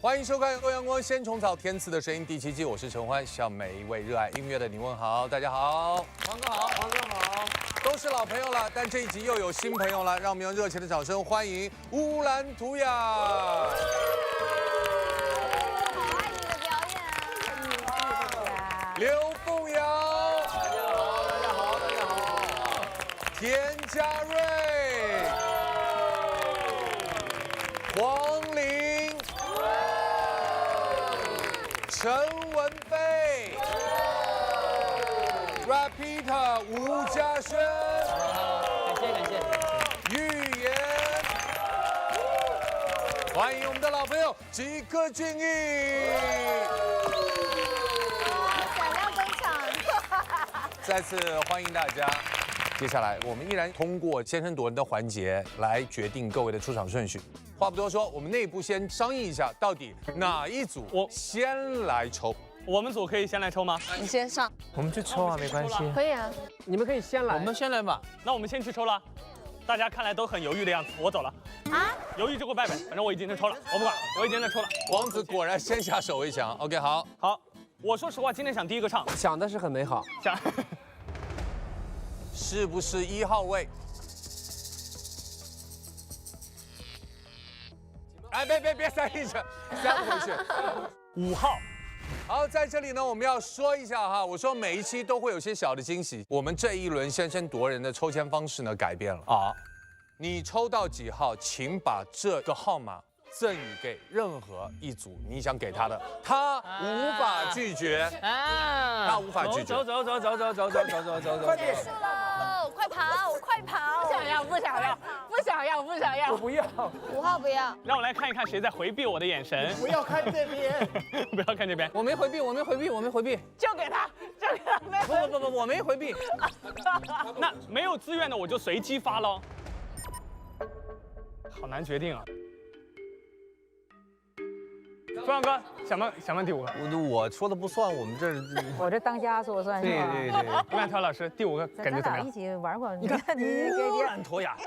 欢迎收看《欧阳光先虫草填词的声音》第7季，我是陈欢，向每一位热爱音乐的你问好。大家好，黄哥好，黄哥好，都是老朋友了，但这一集又有新朋友了，让我们用热情的掌声欢迎乌兰图雅。好爱你的表演啊！刘凤瑶，大家好，大家好，大家好，田家瑞，黄龄，陈文菲，Rapita 吴嘉轩，感谢，玉言，欢迎我们的老朋友吉克隽逸。闪亮登场！再次欢迎大家。接下来，我们依然通过先声夺人的环节来决定各位的出场顺序。话不多说，我们内部先商议一下，到底哪一组先来抽？我们组可以先来抽吗？你先上，我们去抽啊，没关系。可以啊。你们可以先来，我们先来吧。那我们先去抽了。大家看来都很犹豫的样子，我走了。啊？犹豫就给我拜拜，反正我已经在抽了，我不管，我已经在抽了。王子果然先下手为强。OK， 好，好，我说实话，今天想第一个唱，想的是很美好。想是不是1号位？哎，别3一整，3回去。 5号。好，在这里呢，我们要说一下哈，我说每一期都会有些小的惊喜。我们这一轮先声夺人的抽签方式呢改变了啊，你抽到几号，请把这个号码赠予给任何一组你想给他的，他无法拒绝啊，他无法拒绝。走，快点，输了，快跑，快跑！不想要，不想要，不想要，不想要我。不要， 5号不要。让我来看一看谁在回避我的眼神。不要看这边。不要看这边。我没回避，我没回避，我没回避。就给他，就给他，没有。不，我没回避。那没有资源的我就随机发喽。好难决定啊。凤阳哥，想问第5个。我说的不算，我们这儿。我这当家说算是对吧？对。吴兰涛老师，第5个感觉怎么样咱俩一？起玩过，你看，你给乌兰图雅。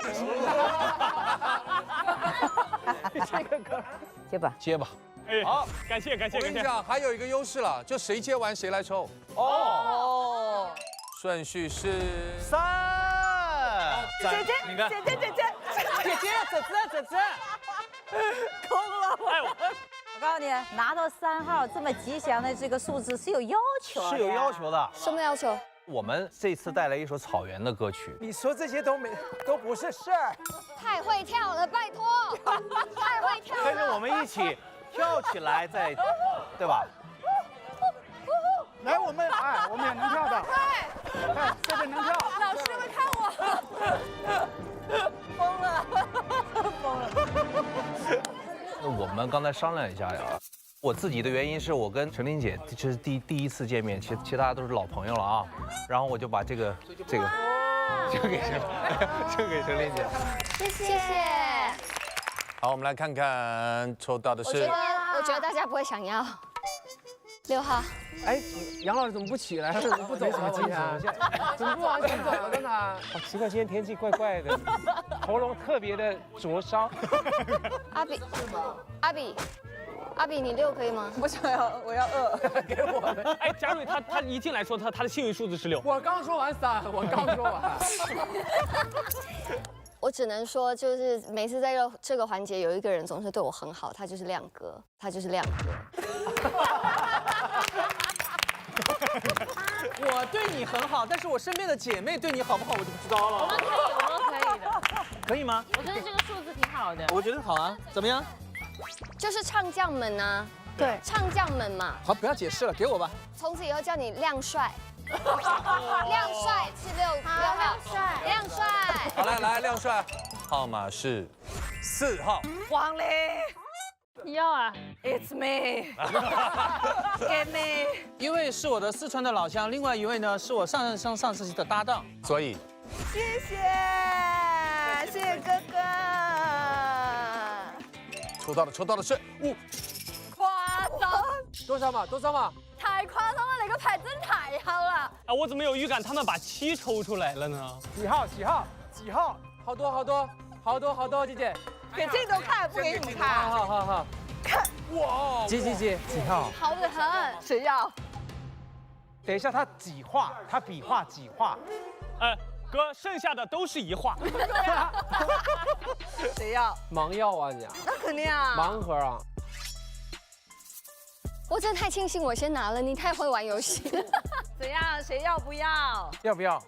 这个歌，接吧。哎，好，感谢。我跟你讲，还有一个优势了，就谁接完谁来抽。哦，顺序是3。姐姐，你看，姐姐，姐，空了。哎，我告诉你，拿到3号这么吉祥的这个数字是有要求的，是有要求的。什么要求？我们这次带来一首草原的歌曲。你说这些都不是事儿。太会跳了，拜托！太会跳了。跟着我们一起跳起来，对吧？来，我们也能跳的。快，这个能跳。老师们看我。疯了。那我们刚才商量一下呀，我自己的原因是我跟陈琳姐这是第一次见面，其实大家都是老朋友了啊。然后我就把这个就给陈琳姐。谢谢。好，我们来看看抽到的是我觉得大家不会想要。6号。哎，杨老师怎么不起来了？怎么不走了？今天怎么不往前走了呢？好奇怪，今天天气怪怪的，喉咙特别的灼烧。阿比，你6可以吗？我想要，我要2。给我的。哎，佳瑞他一进来说他的幸运数字是6。我刚说完3，我刚说完。我只能说，就是每次在这个环节，有一个人总是对我很好，他就是亮哥。我对你很好，但是我身边的姐妹对你好不好，我就不知道了。我们可以的。可以吗？我觉得这个数字挺好的。我觉得好啊，怎么样？就是唱将们啊，对，唱将们嘛。好，不要解释了，给我吧。从此以后叫你亮帅。亮帅是6号，亮帅。好来亮帅，号码是4号。黄龄。要啊 ，It's me，给me。一位是我的四川的老乡，另外一位呢是我上次期的搭档，所以谢谢哥哥。抽到的是5。夸张，多少码？太夸张了，你個牌真太好了。啊，我怎么有预感他们把7抽出来了呢？几号？好多，姐姐。给镜头看，不给你们看。好。看。哇，几号？好得很。谁要？等一下，他几画？他笔画几画？哥，剩下的都是一画。谁要？盲药啊你？那肯定啊。盲盒啊？我真的太庆幸我先拿了，你太会玩游戏了。怎样？谁要不要？要不要？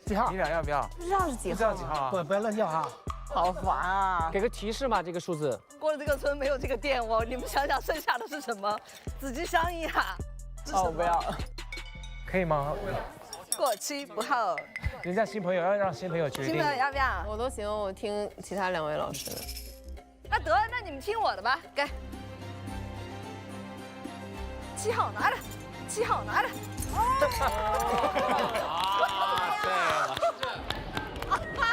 几号？你俩要不要？不知道是几不知道几号啊？不要乱叫哈。好烦啊！给个提示嘛，这个数字。过了这个村没有这个店，你们想想剩下的是什么？自己想一下。哦，不要。可以吗？过期不候。人家新朋友要让新朋友决定。新朋友要不要？我都行，我听其他2位老师的。那得，那你们听我的吧，给。7号拿着，7号拿着。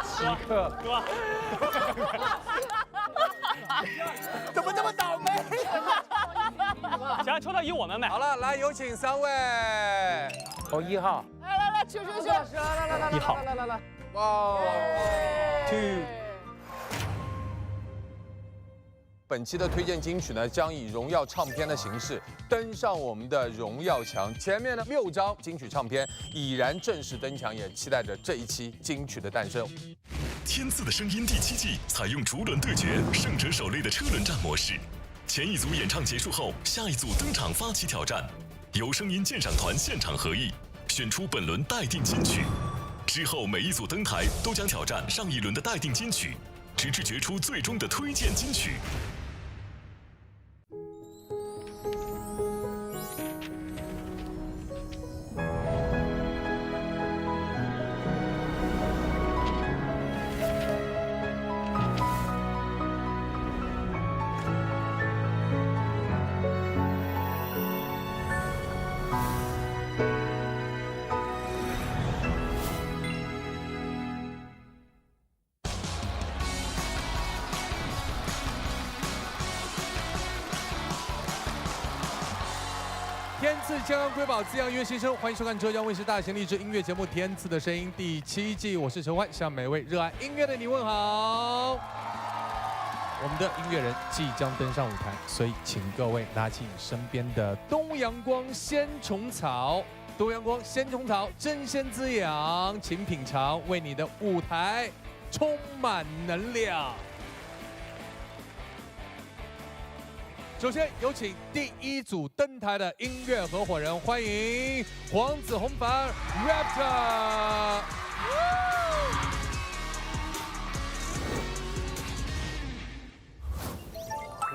稀客，哥，怎么这么倒霉？行，抽到1我们买。好了，来有请3位。哦，1号。来，去，来1号。来，哇，2。本期的推荐金曲呢，将以荣耀唱片的形式登上我们的荣耀墙。前面呢6张金曲唱片已然正式登墙，也期待着这一期金曲的诞生。天赐的声音第7季采用逐轮对决、胜者首擂的车轮战模式。前一组演唱结束后，下一组登场发起挑战，由声音鉴赏团现场合议，选出本轮待定金曲。之后每一组登台都将挑战上一轮的待定金曲，直至决出最终的推荐金曲。天赐健康瑰宝，滋养音乐新生，欢迎收看浙江卫视大型励志音乐节目《天赐的声音》第7季，我是陈欢，向每位热爱音乐的你问好。我们的音乐人即将登上舞台，所以请各位拿起你身边的东阳光鲜虫草。东阳光鲜虫草真鲜滋养，请品尝，为你的舞台充满能量。首先有请第1组登台的音乐合伙人，欢迎黄子弘凡 Raptor。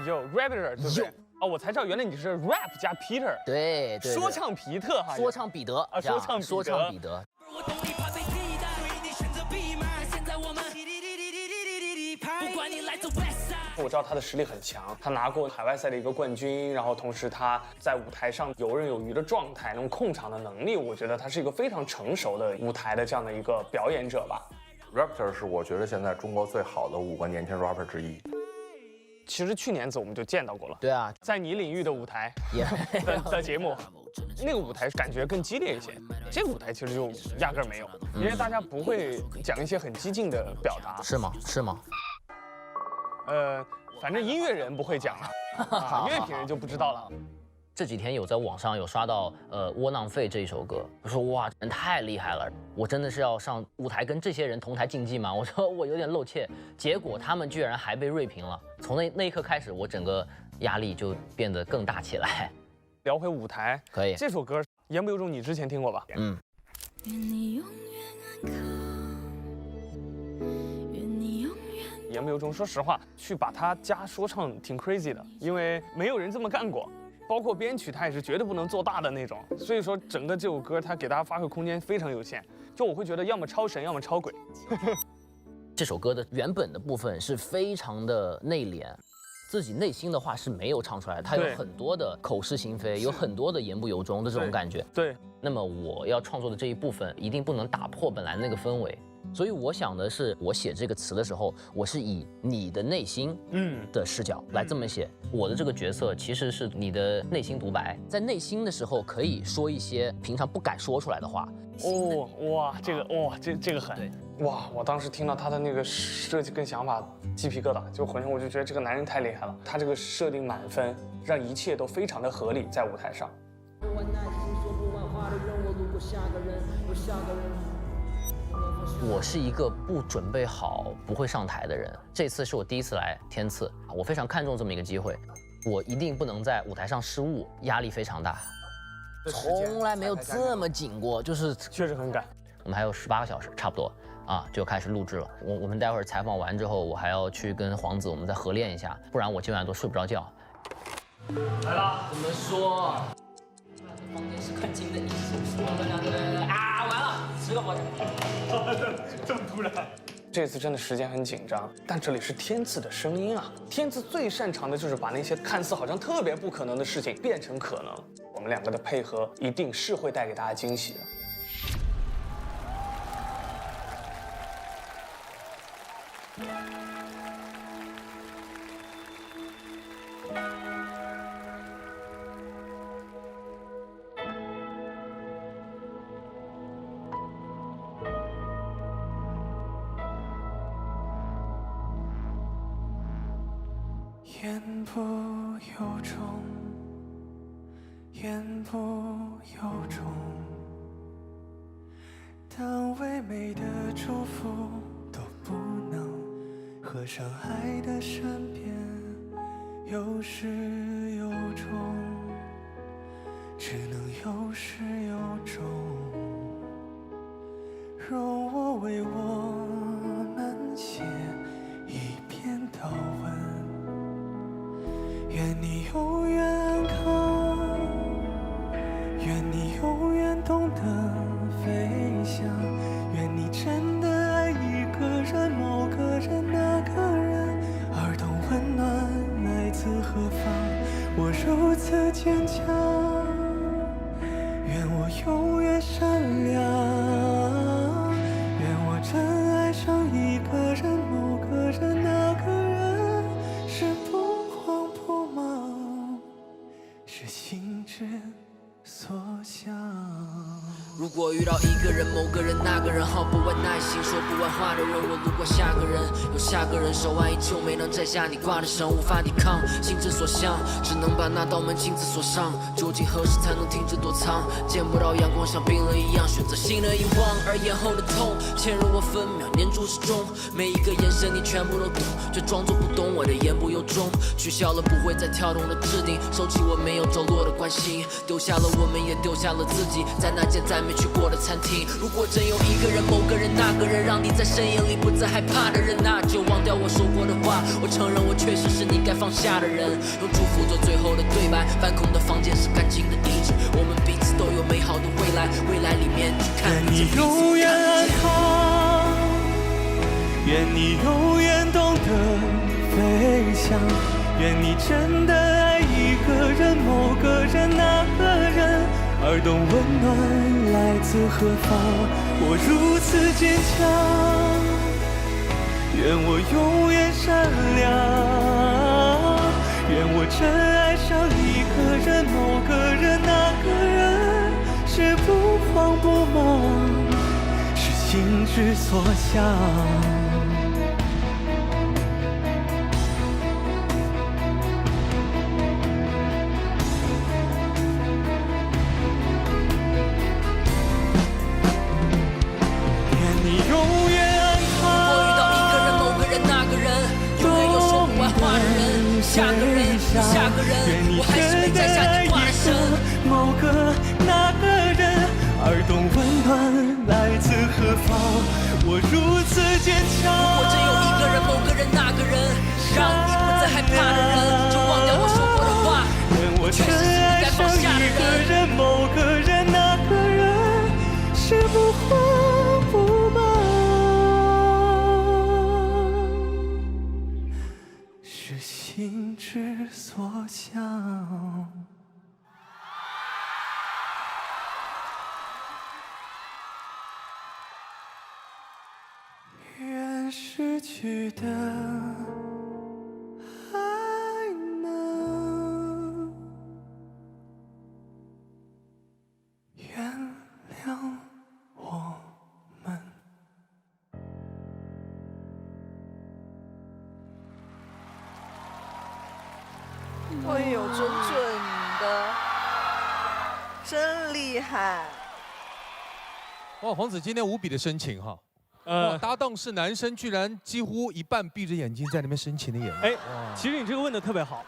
有 Raptor 对不对？哦，我才知道原来你是 rap 加 Peter。对，说唱皮特哈。说唱彼得啊，说唱彼得。我知道他的实力很强，他拿过海外赛的一个冠军，然后同时他在舞台上游刃有余的状态，那种控场的能力，我觉得他是一个非常成熟的舞台的这样的一个表演者吧。Raptor 是我觉得现在中国最好的5个年轻 rapper 之一。其实去年子我们就见到过了。对啊，在你领域的舞台的节目，那个舞台感觉更激烈一些，这个舞台其实就压根儿没有，因为大家不会讲一些很激进的表达。是吗？是吗？反正音乐人不会讲啊，乐评人就不知道了。这几天有在网上有刷到窝囊废这一首歌，我说哇，人太厉害了，我真的是要上舞台跟这些人同台竞技吗？我说我有点露怯，结果他们居然还被锐评了。从那一刻开始，我整个压力就变得更大起来。聊回舞台，可以。这首歌言不由衷，你之前听过吧？嗯。言不由衷，说实话，去把它加说唱挺 crazy 的，因为没有人这么干过。包括编曲，他也是绝对不能做大的那种，所以说整个这首歌他给大家发挥空间非常有限，就我会觉得要么超神，要么超鬼。这首歌的原本的部分是非常的内敛，自己内心的话是没有唱出来，它有很多的口是心非，有很多的言不由衷的这种感觉。对，那么我要创作的这一部分一定不能打破本来那个氛围，所以我想的是，我写这个词的时候，我是以你的内心的视角来这么写。我的这个角色其实是你的内心独白，在内心的时候可以说一些平常不敢说出来的话。哦，哇，这个狠。哇，我当时听到他的那个设计跟想法，鸡皮疙瘩，就浑身我就觉得这个男人太厉害了。他这个设定满分，让一切都非常的合理，在舞台上。我是一个不准备好、不会上台的人。这次是我第一次来天赐，我非常看重这么一个机会，我一定不能在舞台上失误，压力非常大。从来没有这么紧过，就是确实很赶。我们还有18个小时，差不多啊，就开始录制了。我们待会儿采访完之后，我还要去跟黄子我们再合练一下，不然我今晚都睡不着觉。来了，怎么说？房间是看清的意思。我们两个人啊，完了，10个包间。这么突然。这次真的时间很紧张，但这里是天赐的声音啊！天赐最擅长的就是把那些看似好像特别不可能的事情变成可能。我们两个的配合一定是会带给大家惊喜的。言不由衷，言不由衷，当唯美的祝福都不能合上爱的善变，有始有终，只能有始有终。容我为我们写一篇祷文。愿你永远安康，愿你永远懂得飞翔，愿你真的爱一个人，某个人，那个人，而懂温暖来自何方。我如此坚强，愿我永远善良，愿我真爱上一个人，某个人，那个人，是不慌不忙，是心之所向。如果遇到一个人、某个人、那个人，耗不完耐心、说不完话的人，我路过下个人，有下个人，手腕依旧没能摘下你挂的绳，无法抵抗，心之所向，只能把那道门亲自锁上。究竟何时才能停止躲藏？见不到阳光，像冰冷一样，选择性的遗忘，而眼后的痛嵌入我分秒，念住始终。每一个眼神你全部都懂，却装作不懂我的言不由衷。取消了不会再跳动的制定，收起我没有着落的关心，丢下了我们，也丢下了自己，在那间再没去过的餐厅。如果真有一个人、某个人、那个人，让你在深夜里不再害怕的人，那就忘掉我说过的话。我承认我确实是你该放下的人，用祝福做最后的对白。半空的房间是干净的意志，我们彼此都有美好的未来，未来里面去看愿你永远安康，愿你永远懂得飞翔，愿你真的爱一个人、某个人、那个人，而懂温暖来自何方。我如此坚强，愿我永远善良，愿我真爱上一个人、某个人、那个人，是不慌不忙，是心之所向。下个人，下个人，我还是没摘下你挂的绳。某个那个人，而懂温暖来自何方。我如此坚强。如果真有一个人、某个人、那个人，让你不再害怕的人，就忘掉我说过的话。愿我真爱上一个人、某个人、那个人，是不慌不忙。心之所向。去的爱吗？原谅我们。哎呦，准的，真厉害！哇，黄子今天无比的深情哈。哇，搭档是男生，居然几乎一半闭着眼睛在那边深情的演。哎，其实你这个问的特别好。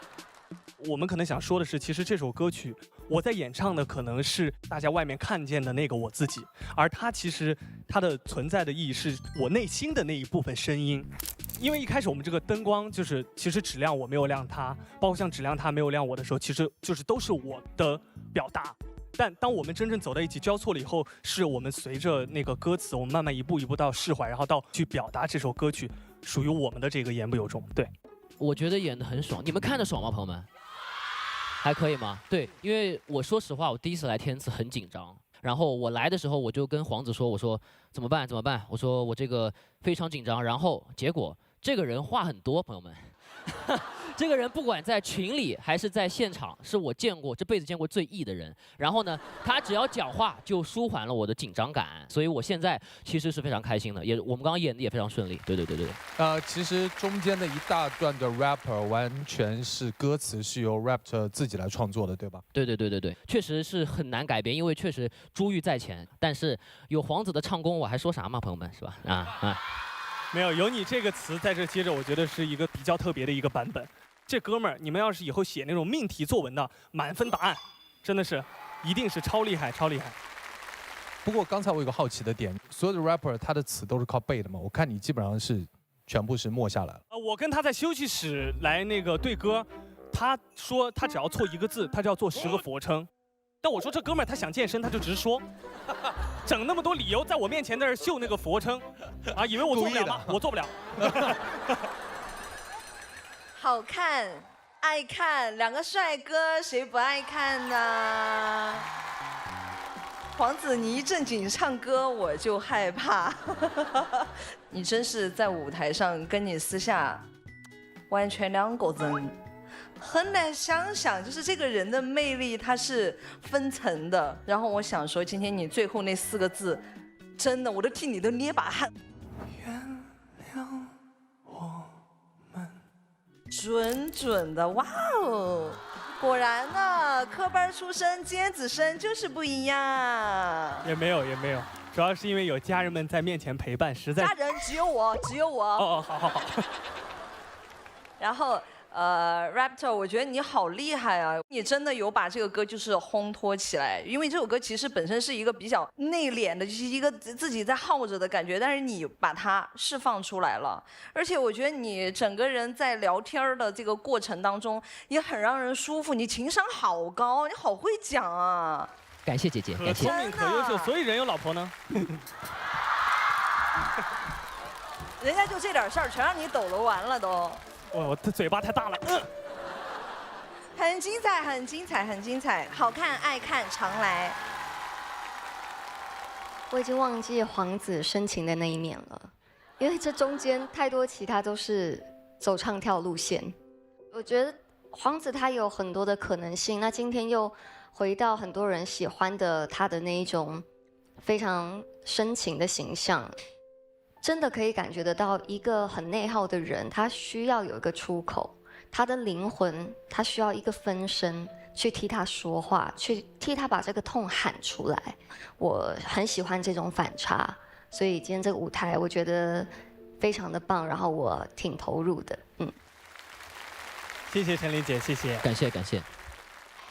我们可能想说的是，其实这首歌曲我在演唱的可能是大家外面看见的那个我自己，而它其实它的存在的意义是我内心的那一部分声音。因为一开始我们这个灯光就是其实只亮我没有亮它，包括像只亮它没有亮我的时候，其实就是都是我的表达。但当我们真正走在一起交错了以后，是我们随着那个歌词，我们慢慢一步一步到释怀，然后到去表达这首歌曲属于我们的这个言不由衷。对，我觉得演得很爽，你们看得爽吗，朋友们？还可以吗？对，因为我说实话，我第一次来天赐很紧张。然后我来的时候，我就跟黄子说，我说怎么办？怎么办？我说我这个非常紧张。然后结果这个人话很多，朋友们。这个人不管在群里还是在现场，是我这辈子见过最 E 的人。然后呢，他只要讲话就舒缓了我的紧张感，所以我现在其实是非常开心的，我们刚刚演的也非常顺利。对。其实中间的一大段的 rapper 完全是歌词是由 rapper 自己来创作的，对吧？对，确实是很难改编，因为确实珠玉在前，但是有黄子的唱功，我还说啥嘛，朋友们，是吧？没有你这个词在这接着，我觉得是一个比较特别的一个版本。这哥们儿，你们要是以后写那种命题作文的满分答案，真的是一定是超厉害。不过刚才我有个好奇的点，所有的 rapper 他的词都是靠背的嘛？我看你基本上是全部是默下来了。我跟他在休息室来那个对歌，他说他只要错一个字，他就要做10个俯卧撑。但我说这哥们儿他想健身，他就直说，整那么多理由在我面前在这秀那个俯卧撑，啊，以为我做不了吗？我做不了。好看，爱看，两个帅哥，谁不爱看呢？黄子，你一正经唱歌我就害怕，你真是在舞台上跟你私下完全两个人，很难想象，就是这个人的魅力它是分层的。然后我想说，今天你最后那4个字，真的我都替你都捏把汗。原谅我们。准的，哇哦！果然呢，科班出身，尖子生就是不一样。也没有，主要是因为有家人们在面前陪伴，实在。家人只有我。哦，好。然后Raptor， 我觉得你好厉害啊！你真的有把这个歌就是烘托起来，因为这首歌其实本身是一个比较内敛的，就是一个自己在耗着的感觉，但是你把它释放出来了，而且我觉得你整个人在聊天的这个过程当中也很让人舒服，你情商好高，你好会讲啊！感谢姐姐，可聪明可优秀，所以人有老婆呢。人家就这点事儿，全让你抖搂完了都。我的嘴巴太大了。很精彩，好看爱看常来。我已经忘记黄子深情的那一面了，因为这中间太多其他都是走唱跳路线。我觉得黄子他有很多的可能性，那今天又回到很多人喜欢的他的那一种非常深情的形象。真的可以感觉得到，一个很内耗的人，他需要有一个出口，他的灵魂，他需要一个分身去替他说话，去替他把这个痛喊出来。我很喜欢这种反差，所以今天这个舞台，我觉得非常的棒，然后我挺投入的。谢谢陈琳姐，谢谢，感谢。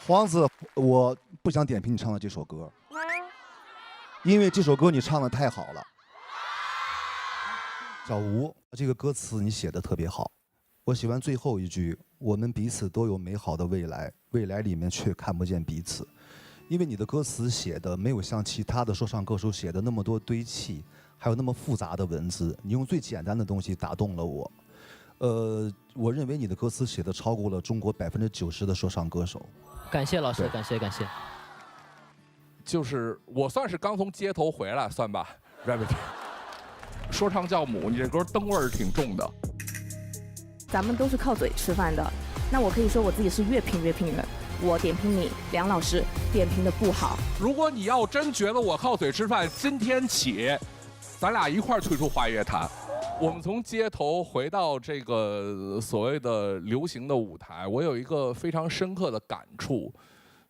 黄子，我不想点评你唱的这首歌，因为这首歌你唱的太好了。小吴，这个歌词你写的特别好，我喜欢最后一句，我们彼此都有美好的未来，未来里面却看不见彼此。因为你的歌词写的没有像其他的说唱歌手写的那么多堆砌，还有那么复杂的文字，你用最简单的东西打动了我。我认为你的歌词写的超过了中国90%的说唱歌手。感谢老师，感谢。就是我算是刚从街头回来，算吧 ，Rabbit。说唱教母，你这歌灯味儿挺重的。咱们都是靠嘴吃饭的，那我可以说我自己是越评人。我点评你梁老师点评的不好。如果你要真觉得我靠嘴吃饭，今天起，咱俩一块儿退出华乐坛。我们从街头回到这个所谓的流行的舞台，我有一个非常深刻的感触，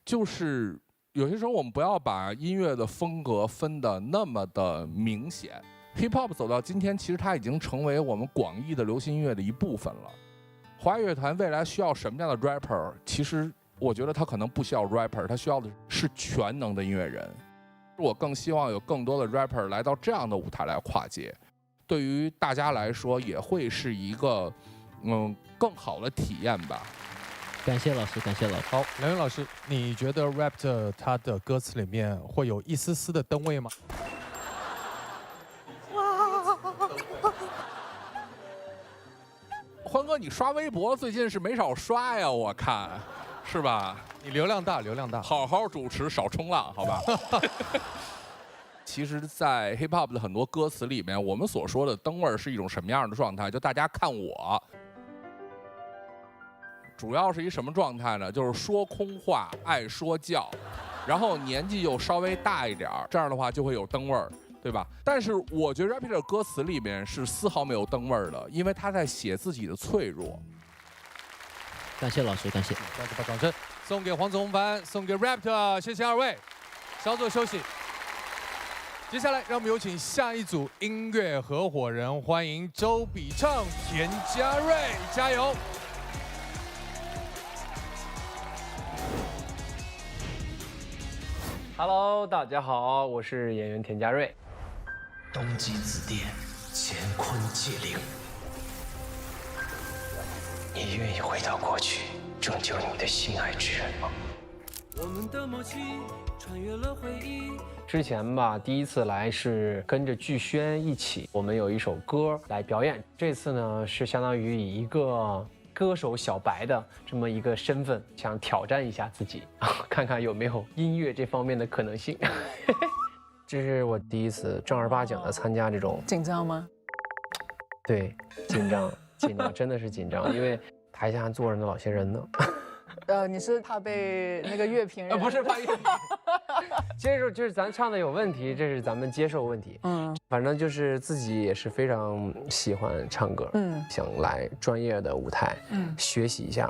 就是有些时候我们不要把音乐的风格分得那么的明显。Hip Hop 走到今天，其实它已经成为我们广义的流行音乐的一部分了。华语乐坛未来需要什么样的 rapper？ 其实我觉得他可能不需要 rapper， 他需要的是全能的音乐人。我更希望有更多的 rapper 来到这样的舞台来跨界。对于大家来说也会是一个更好的体验吧。感谢老师，感谢老师。好，梁云老师，你觉得 Raptor 他的歌词里面会有一丝丝的灯味吗？欢哥，你刷微博最近是没少刷呀，我看，是吧？你流量大，流量大。好好主持，少冲浪，好吧？其实，在 hip hop 的很多歌词里面，我们所说的灯味是一种什么样的状态？就大家看我，主要是一什么状态呢？就是说空话，爱说教，然后年纪又稍微大一点儿，这样的话就会有灯味儿，对吧？但是我觉得 Raptor 的歌词里面是丝毫没有灯味儿的，因为他在写自己的脆弱。感谢老师，感谢。再次把掌声送给黄子弘凡，送给 Raptor， 谢谢二位，稍作休息。接下来，让我们有请下一组音乐合伙人，欢迎周笔畅、田家瑞，加油！ Hello， 大家好，我是演员田家瑞。冬季紫电，乾坤界灵。你愿意回到过去，拯救你的心爱之人吗？我们的默契穿越了回忆。之前吧，第一次来是跟着巨轩一起，我们有一首歌来表演。这次呢，是相当于以一个 歌手小白的这么一个身份，想挑战一下自己，看看有没有音乐这方面的可能性。这是我第一次正儿八经的参加这种，紧张吗？对，紧张，紧张，真的是紧张，因为台下坐着那老些人呢。你是怕被那个乐评人？不是怕乐评。其实就是咱唱的有问题，这是咱们接受问题。反正就是自己也是非常喜欢唱歌，想来专业的舞台，学习一下。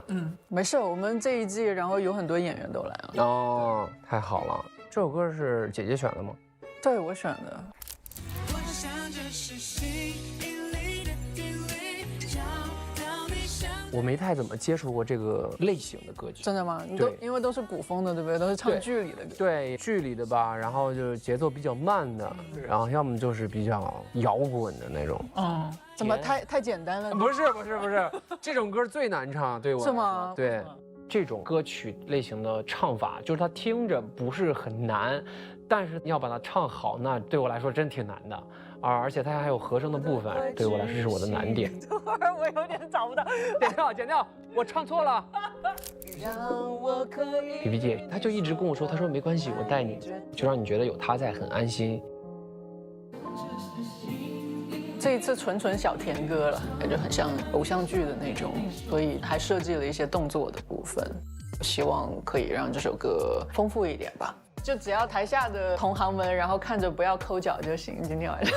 没事，我们这一季然后有很多演员都来了。哦，太好了！这首歌是姐姐选的吗？对，我选的。 我没太怎么接触过这个类型的歌曲，真的吗？你都因为都是古风的，对不对？都是唱剧里的歌。对，剧里的吧，然后就是节奏比较慢的，然后要么就是比较摇滚的那种。怎么太简单了？不是，这种歌最难唱，对我来说。是吗？对，这种歌曲类型的唱法，就是它听着不是很难，但是要把它唱好，那对我来说真挺难的。 而且它还有和声的部分，对我来说是我的难点。等会儿我有点找不到，剪掉，我唱错了。皮皮姐，她就一直跟我说，她说没关系，我带你，就让你觉得有她在很安心。这一次纯小甜歌了，感觉很像偶像剧的那种，所以还设计了一些动作的部分，希望可以让这首歌丰富一点吧。 就只要台下的同行们，然后看着不要抠脚就行。今天晚上，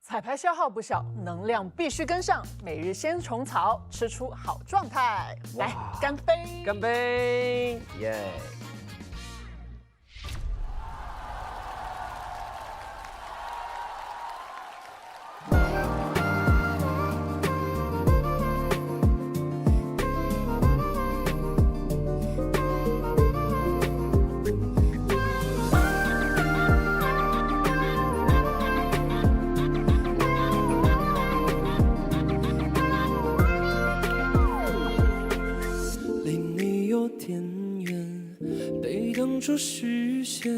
彩排消耗不小，能量必须跟上。每日先虫草，吃出好状态。来，干杯！干杯！耶！ 出视线，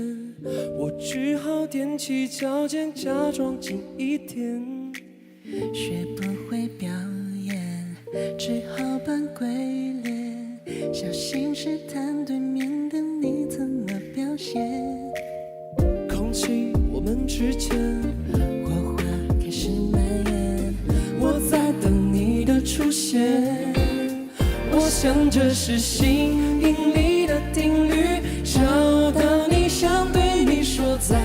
我只好踮起脚尖，假装近一点。学不会表演，只好扮鬼脸，小心试探对面的你怎么表现。空气我们之间这是吸引力的定律，找到你想对你说在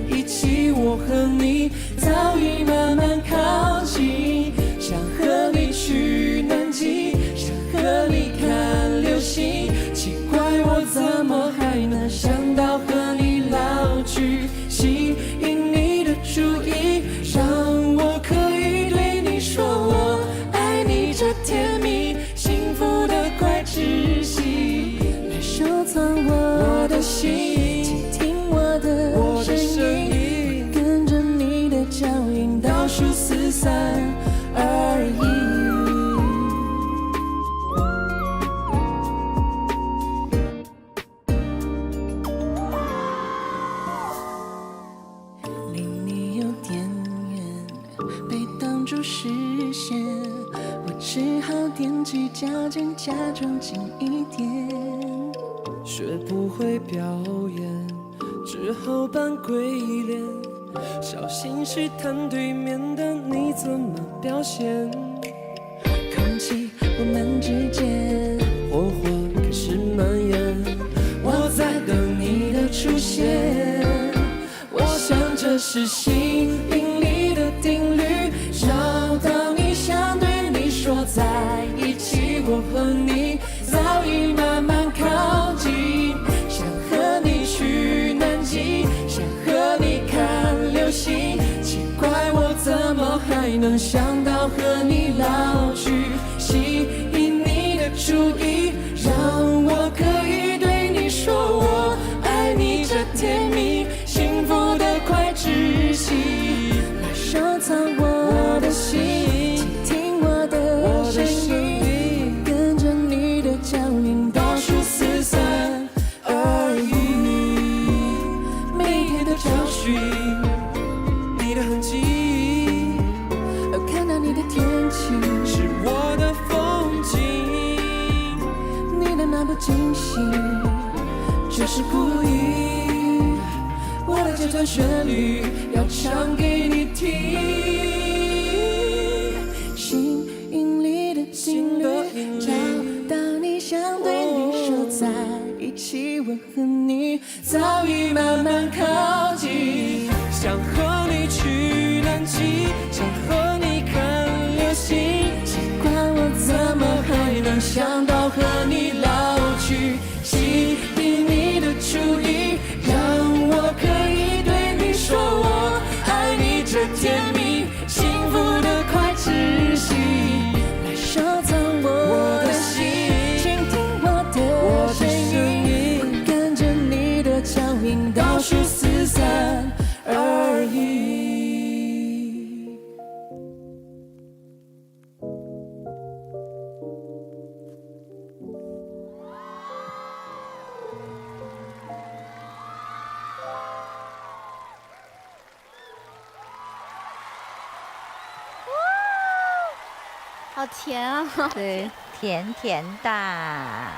一起，我和你早已慢慢靠近，想和你去南极，想和你看流星，奇怪我怎么还能想到和你老去，吸引你的注意，让我可以对你说我爱你，这甜蜜幸福的快窒息，来收藏我的心，倾听我的声音，跟着你的脚印倒数4、3、2、1。离你有点远，被挡住视线，我只好踮起脚尖，假装近一点。学不会表演，只好扮鬼脸，小心试探对面的你怎么表现。空气我们之间，火花开始蔓延，我在等你的出现。我想这是吸引力的定律，找到你想对你说在一起，我和你早已慢慢靠近，想和你去南极，想和你看流星，奇怪我怎么还能想到和你老去，吸引你的注意，让我可以对你说我爱你，这甜蜜幸福的快窒息，来收藏我的心，倾听我的声音，跟着你的脚印倒数4、3、2、1。每天的找寻你的痕迹，看到你的天气是我的风景，你的那不惊喜就是故意，我的这段旋律要唱给你听。吸引力的定律，找到你想对你说在一起，我和你早已慢慢靠近，想和你去南极，想和你看流星，奇怪我怎么还能想到和你老去，吸引你的注意，让我可以对你说我爱你，这甜蜜幸福的快窒息，来收藏我的心，倾听我的声音，跟着你的脚印倒数4、3、2、1。好甜啊！对，甜甜的。哎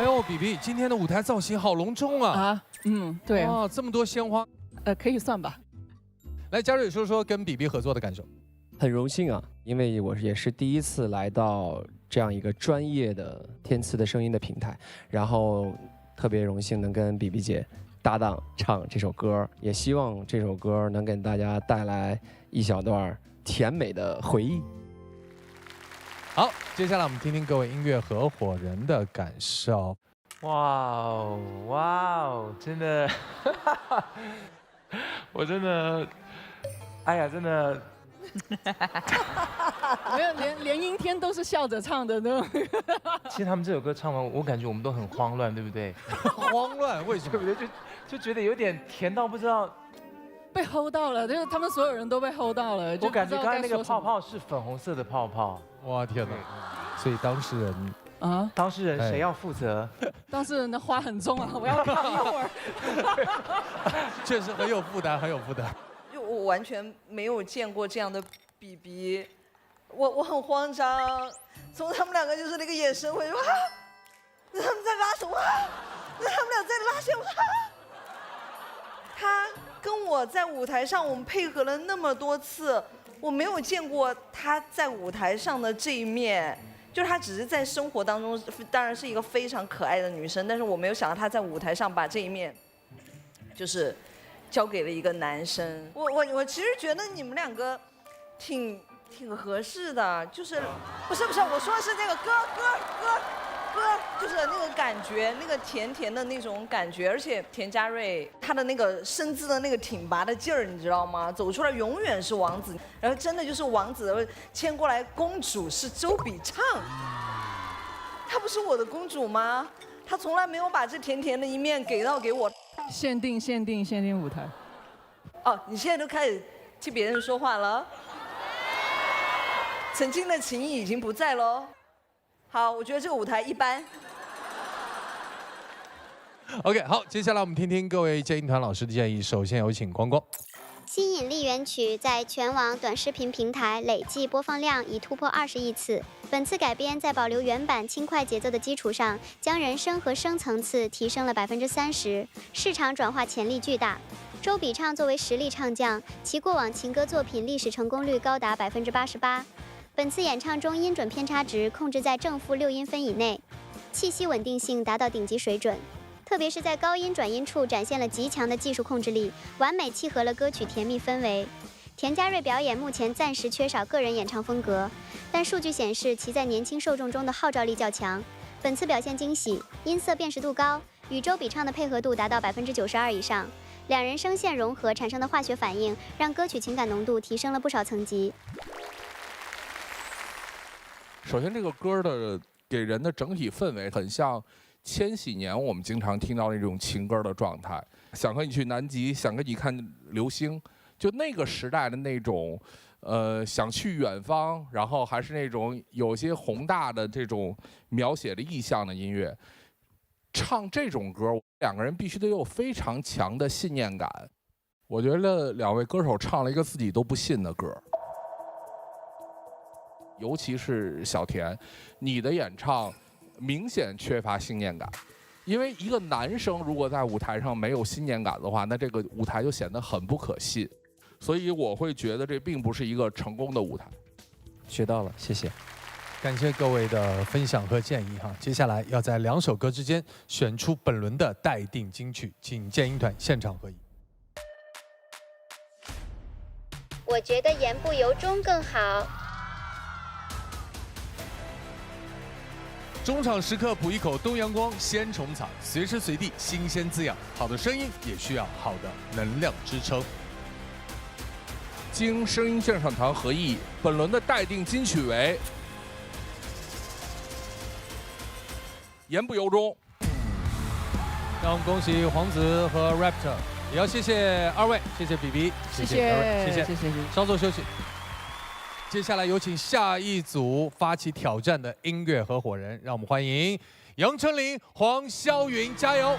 呦，比比，今天的舞台造型好隆重啊！啊，对啊，哇，这么多鲜花，可以算吧。来，嘉瑞说说跟比比合作的感受。很荣幸啊，因为我也是第一次来到这样一个专业的天赐的声音的平台，然后特别荣幸能跟比比姐搭档唱这首歌，也希望这首歌能给大家带来一小段甜美的回忆。好，接下来我们听听各位音乐合伙人的感受。哇哦，哇哦，真的，我真的，哎呀，真的。没有，连阴天都是笑着唱的那种。其实他们这首歌唱完，我感觉我们都很慌乱，对不对？慌乱？为什么？对不对？就觉得有点甜到不知道。被 hold 到了，就是他们所有人都被 hold 到了。我感觉刚才那个泡泡是粉红色的泡泡。哇天哪！所以当事人啊，当事人谁要负责？当事人的花很重啊，我要扛一会儿。确实很有负担，很有负担。就我完全没有见过这样的比比，我很慌张。从他们两个就是那个眼神，我就啊，他们在拉手啊，那他们俩在拉线啊。他跟我在舞台上，我们配合了那么多次，我没有见过他在舞台上的这一面。就是她只是在生活当中当然是一个非常可爱的女生，但是我没有想到她在舞台上把这一面就是交给了一个男生。我其实觉得你们两个挺合适的，就是不是我说的是这个歌，就是那个感觉，那个甜甜的那种感觉，而且田嘉瑞他的那个身姿的那个挺拔的劲儿，你知道吗？走出来永远是王子，然后真的就是王子牵过来，公主是周笔畅，她不是我的公主吗？她从来没有把这甜甜的一面给我。限定舞台。哦，你现在都开始替别人说话了，曾经的情谊已经不在喽。好，我觉得这个舞台一般。OK， 好，接下来我们听听各位接应团老师的建议。首先有请光光。吸引力原曲在全网短视频平台累计播放量已突破20亿次。本次改编在保留原版轻快节奏的基础上，将人声和声层次提升了30%，市场转化潜力巨大。周笔畅作为实力唱将，其过往情歌作品历史成功率高达88%。本次演唱中音准偏差值控制在正负6音分以内，气息稳定性达到顶级水准。特别是在高音转音处展现了极强的技术控制力，完美契合了歌曲甜蜜氛围。田嘉瑞表演目前暂时缺少个人演唱风格，但数据显示其在年轻受众中的号召力较强。本次表现惊喜，音色辨识度高，与周笔畅的配合度达到92%以上，两人声线融合产生的化学反应，让歌曲情感浓度提升了不少层级。首先，这个歌的给人的整体氛围很像千禧年我们经常听到那种情歌的状态，想和你去南极，想跟你看流星，就那个时代的那种，想去远方，然后还是那种有些宏大的这种描写的意象的音乐。唱这种歌，两个人必须得有非常强的信念感。我觉得两位歌手唱了一个自己都不信的歌。尤其是小田，你的演唱明显缺乏信念感，因为一个男生如果在舞台上没有信念感的话，那这个舞台就显得很不可信，所以我会觉得这并不是一个成功的舞台。学到了，谢谢，感谢各位的分享和建议哈。接下来要在2首歌之间选出本轮的待定金曲，请建音团现场合影。我觉得言不由衷更好。中场时刻补一口东阳光鲜虫草，随时随地新鲜滋养。好的声音也需要好的能量支撑。经声音鉴赏团合议，本轮的待定金曲为言不由衷。让我们恭喜黄子和 Raptor， 也要谢谢二位，谢谢 BB， 谢谢二位，谢谢。稍作休息。接下来有请下一组发起挑战的音乐合伙人，让我们欢迎杨丞琳、黄霄云，加油！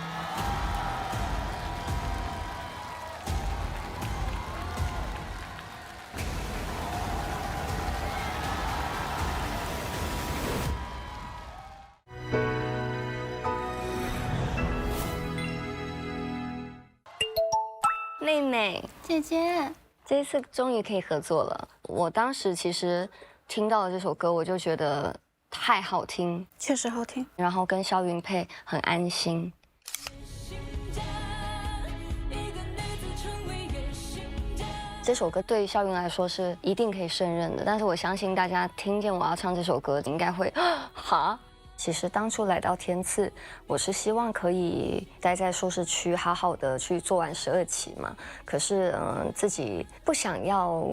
妹妹，姐姐，这一次终于可以合作了。我当时其实听到了这首歌，我就觉得太好听，确实好听。然后跟肖云配很安心。这首歌对肖云来说是一定可以胜任的，但是我相信大家听见我要唱这首歌，应该会哈。其实当初来到天赐，我是希望可以待在舒适区，好好的去做完12期嘛。可是自己不想要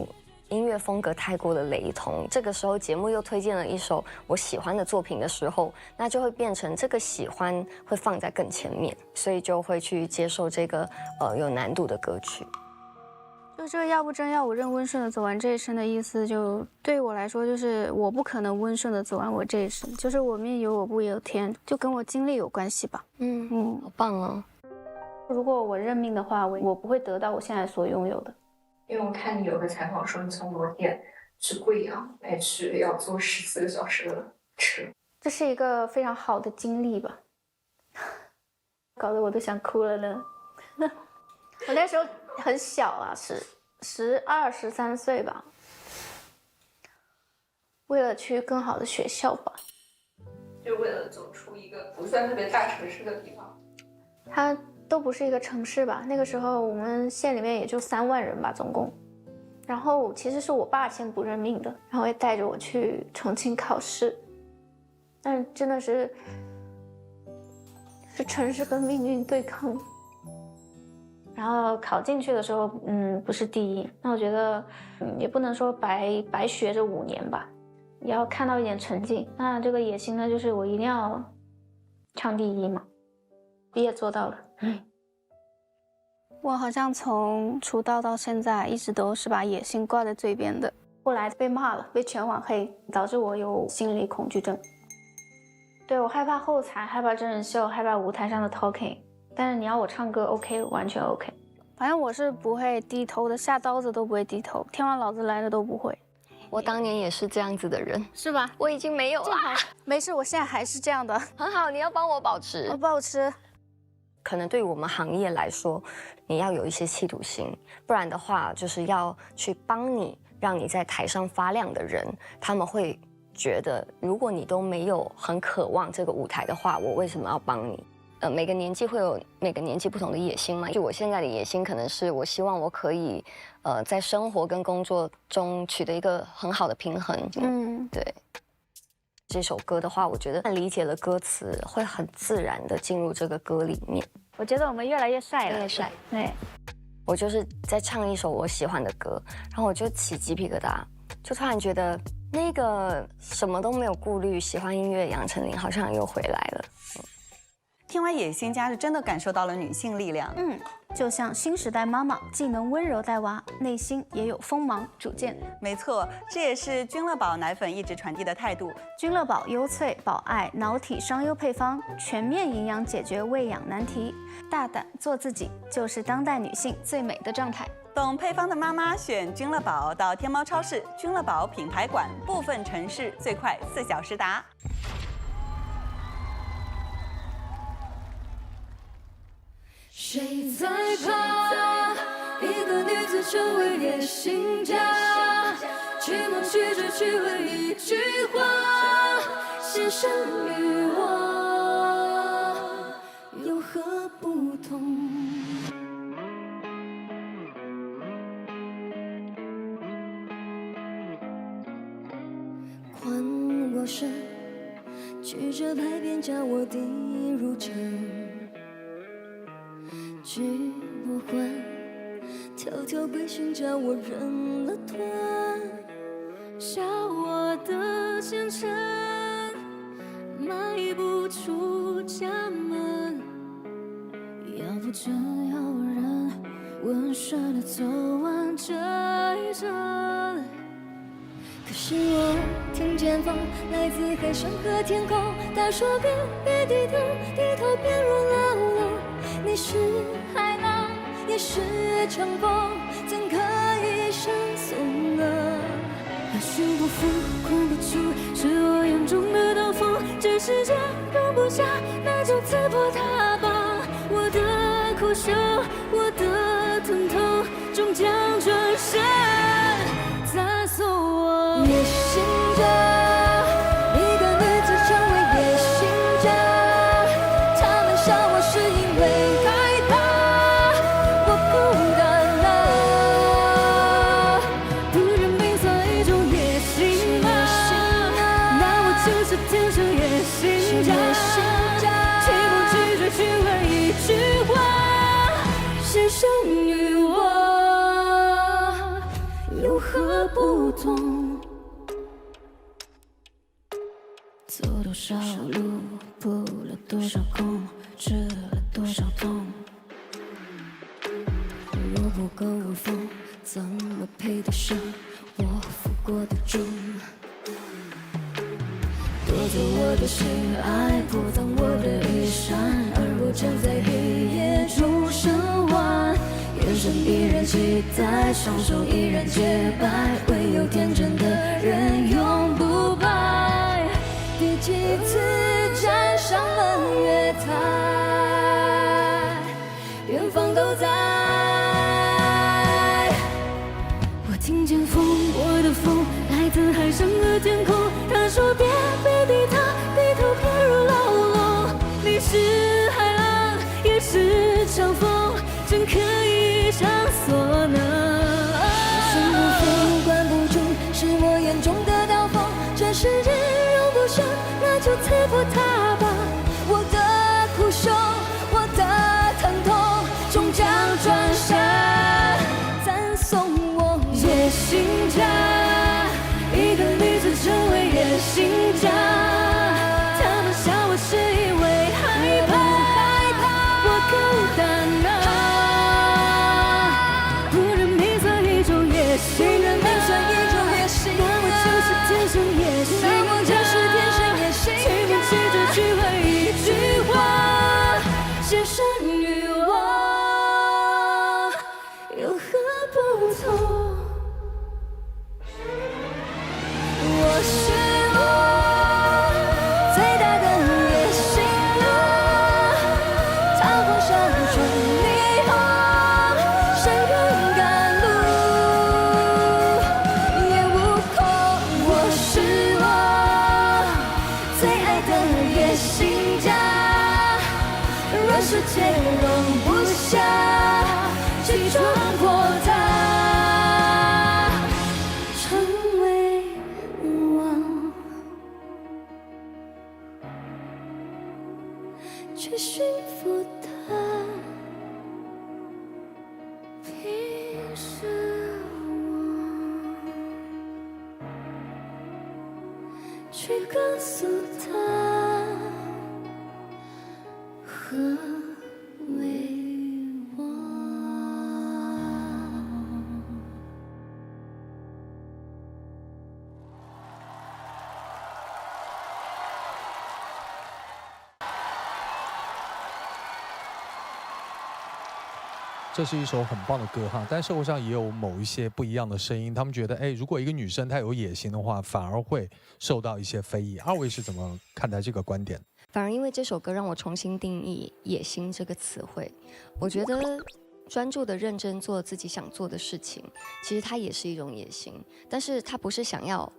音乐风格太过的雷同。这个时候节目又推荐了一首我喜欢的作品的时候，那就会变成这个喜欢会放在更前面，所以就会去接受这个有难度的歌曲。就这个要不真要我认温顺的走完这一生的意思，就对我来说就是我不可能温顺的走完我这一生，就是我命由我不由天，就跟我经历有关系吧。好棒哦！如果我认命的话，我不会得到我现在所拥有的。因为我看你有个采访说你从罗店去贵阳来去要坐14个小时的车，这是一个非常好的经历吧，搞得我都想哭了呢。我那时候很小啊，是12、13岁吧，为了去更好的学校吧。就为了走出一个不算特别大城市的地方。它都不是一个城市吧？那个时候我们县里面也就3万人吧，总共。然后其实是我爸先不认命的，然后也带着我去重庆考试，但真的是城市跟命运对抗。然后考进去的时候，不是第一，那我觉得，也不能说白学这5年吧，也要看到一点成绩。那这个野心呢，就是我一定要唱第1嘛，也做到了。我好像从出道到现在，一直都是把野心挂在嘴边的。后来被骂了，被全网黑，导致我有心理恐惧症。对，我害怕后台，害怕真人秀，害怕舞台上的 talking。但是你要我唱歌 OK， 完全 OK。反正我是不会低头的，下刀子都不会低头，天王老子来了都不会。我当年也是这样子的人，是吧？我已经没有了。没事，我现在还是这样的，很好。你要帮我保持，我保持。可能对于我们行业来说，你要有一些企图心，不然的话，就是要去帮你，让你在台上发亮的人，他们会觉得，如果你都没有很渴望这个舞台的话，我为什么要帮你？每个年纪会有每个年纪不同的野心嘛。就我现在的野心，可能是我希望我可以，在生活跟工作中取得一个很好的平衡。对。这首歌的话，我觉得理解了歌词，会很自然的进入这个歌里面。我觉得我们越来越帅了，越来越帅。对，我就是在唱一首我喜欢的歌，然后我就起鸡皮疙瘩，就突然觉得那个什么都没有顾虑，喜欢音乐的杨丞琳好像又回来了。听完《野心家》是真的感受到了女性力量。就像新时代妈妈，既能温柔带娃，内心也有锋芒主见。没错，这也是君乐宝奶粉一直传递的态度。君乐宝优萃保爱脑体双优配方，全面营养解决喂养难题。大胆做自己，就是当代女性最美的状态。懂配方的妈妈选君乐宝，到天猫超市、君乐宝品牌馆，部分城市最快4小时达。谁在怕一个女子成为野心家？去梦去只去为一句话，牺牲与我有何不同？宽过身，曲折拍扁叫我跌入尘。去魔幻，条条规训叫我忍了吞，笑我的前程迈不出家门。要不就要人温顺的走完这一生。可是我听见风来自海上和天空，他说别低头，低头便入牢笼。你是海浪，也是长风，怎可以相送呢？要寻不服，困不住，是我眼中的刀锋。这世界容不下，那就刺破它吧。我的苦修，我的疼痛，终将转身再送我野心家。一个女子成为野心家，他们笑我是因为害怕，我孤单了。不认命算一种野心吗？那我就是天生野心家。去不去就去为一句话，牺牲于我有何不同？走多少路，扑了多少空，吃了多少痛。若不够风，怎么配得上我负过的重？夺走我的心爱，破脏我的衣衫，而我站在黑夜中生还。眼神依然期待，双手依然洁白，唯有天真的人永不败。第几次站上了月台，远方都在。我听见风，我的风来自海上和天空。他说别低头，低头别不是因为害怕，我孤单啊。不忍迷上一种野心，那我就是天生野心，请问记住聚会一句话，先生与我有何不同？我是我最大的野心啊，踏风向准迷航，谁勇敢路也无空。我是我最爱的野心家，若世界容不下，去撞破它，成为王，去驯服它，凭是我，去告诉他何为王。这是一首很棒的歌哈，但社会上也有某一些不一样的声音，他们觉得，如果一个女生她有野心的话，反而会受到一些非议。二位是怎么看待这个观点？反而因为这首歌让我重新定义“野心”这个词汇。我觉得专注的认真做自己想做的事情，其实它也是一种野心，但是它不是想要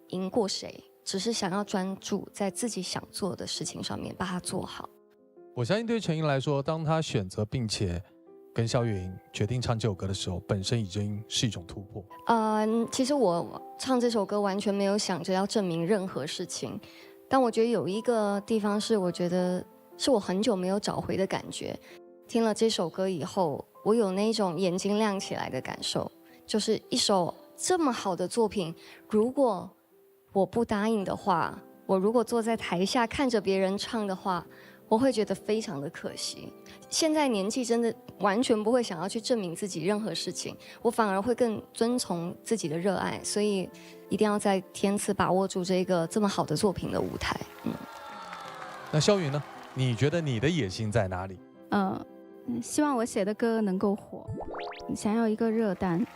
赢过谁，只是想要专注在自己想做的事情上面，把它做好。我相信对陈莹来说，当她选择并且跟萧云决定唱这首歌的时候，本身已经是一种突破。其实我唱这首歌完全没有想着要证明任何事情，但我觉得有一个地方是我觉得是我很久没有找回的感觉。听了这首歌以后，我有那种眼睛亮起来的感受，就是一首这么好的作品，如果我不答应的话，我如果坐在台下看着别人唱的话，我会觉得非常的可惜。现在年纪真的完全不会想要去证明自己任何事情，我反而会更遵从自己的热爱，所以一定要在天赐把握住这么好的作品的舞台。那萧云呢？你觉得你的野心在哪里？希望我写的歌能够火，想要一个热单。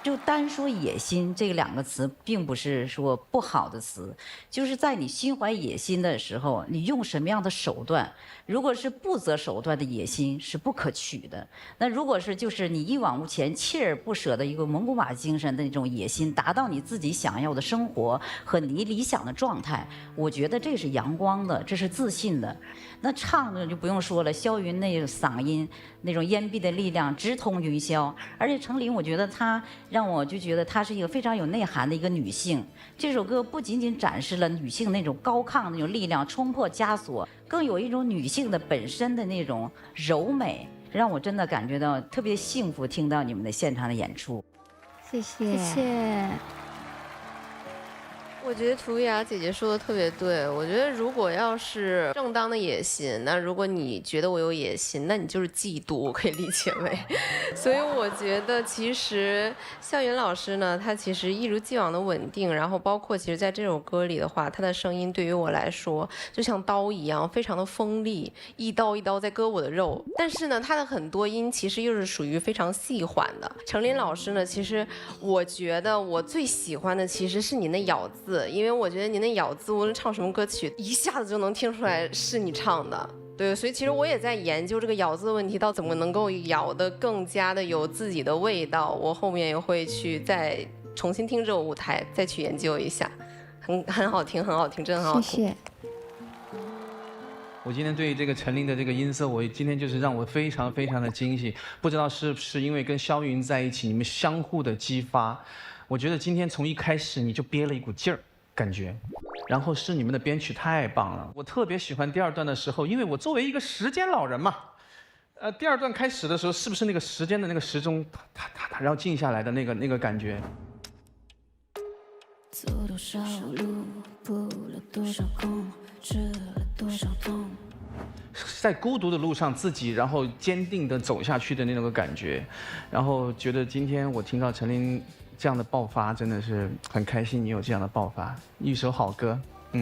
就单说野心这两个词，并不是说不好的词，就是在你心怀野心的时候，你用什么样的手段，如果是不择手段的野心是不可取的。那如果是就是你一往无前、锲而不舍的一个蒙古马精神的那种野心，达到你自己想要的生活和你理想的状态，我觉得这是阳光的，这是自信的。那唱的就不用说了，萧云那个嗓音，那种烟蔽的力量直通云霄，而且程琳，我觉得她让我就觉得她是一个非常有内涵的一个女性。这首歌不仅仅展示了女性那种高亢那种力量，冲破枷锁，更有一种女性的本身的那种柔美，让我真的感觉到特别幸福。听到你们的现场的演出，谢谢，谢谢。我觉得涂雅姐姐说的特别对，我觉得如果要是正当的野心，那如果你觉得我有野心，那你就是嫉妒，我可以理解为。所以我觉得其实校云老师呢，他其实一如既往的稳定，然后包括其实在这首歌里的话，他的声音对于我来说就像刀一样，非常的锋利，一刀一刀在割我的肉。但是呢，他的很多音其实又是属于非常细缓的。程琳老师呢，其实我觉得我最喜欢的其实是你那咬字。因为我觉得你那咬字，无论唱什么歌曲，一下子就能听出来是你唱的。对，所以其实我也在研究这个咬字的问题，到怎么能够咬得更加的有自己的味道。我后面也会去再重新听这个舞台，再去研究一下。很好听，很好听，真的很好听。谢谢。我今天对这个陈琳的这个音色，我今天就是让我非常非常的惊喜。不知道是不是因为跟萧云在一起，你们相互的激发。我觉得今天从一开始你就憋了一股劲儿，感觉，然后是你们的编曲太棒了。我特别喜欢第二段的时候，因为我作为一个时间老人嘛，第二段开始的时候，是不是那个时间的那个时钟，它，然后静下来的那个感觉。走多少路，扑了多少空，吃了多少痛。在孤独的路上，自己然后坚定的走下去的那种感觉，然后觉得今天我听到陈琳这样的爆发，真的是很开心，你有这样的爆发，一首好歌，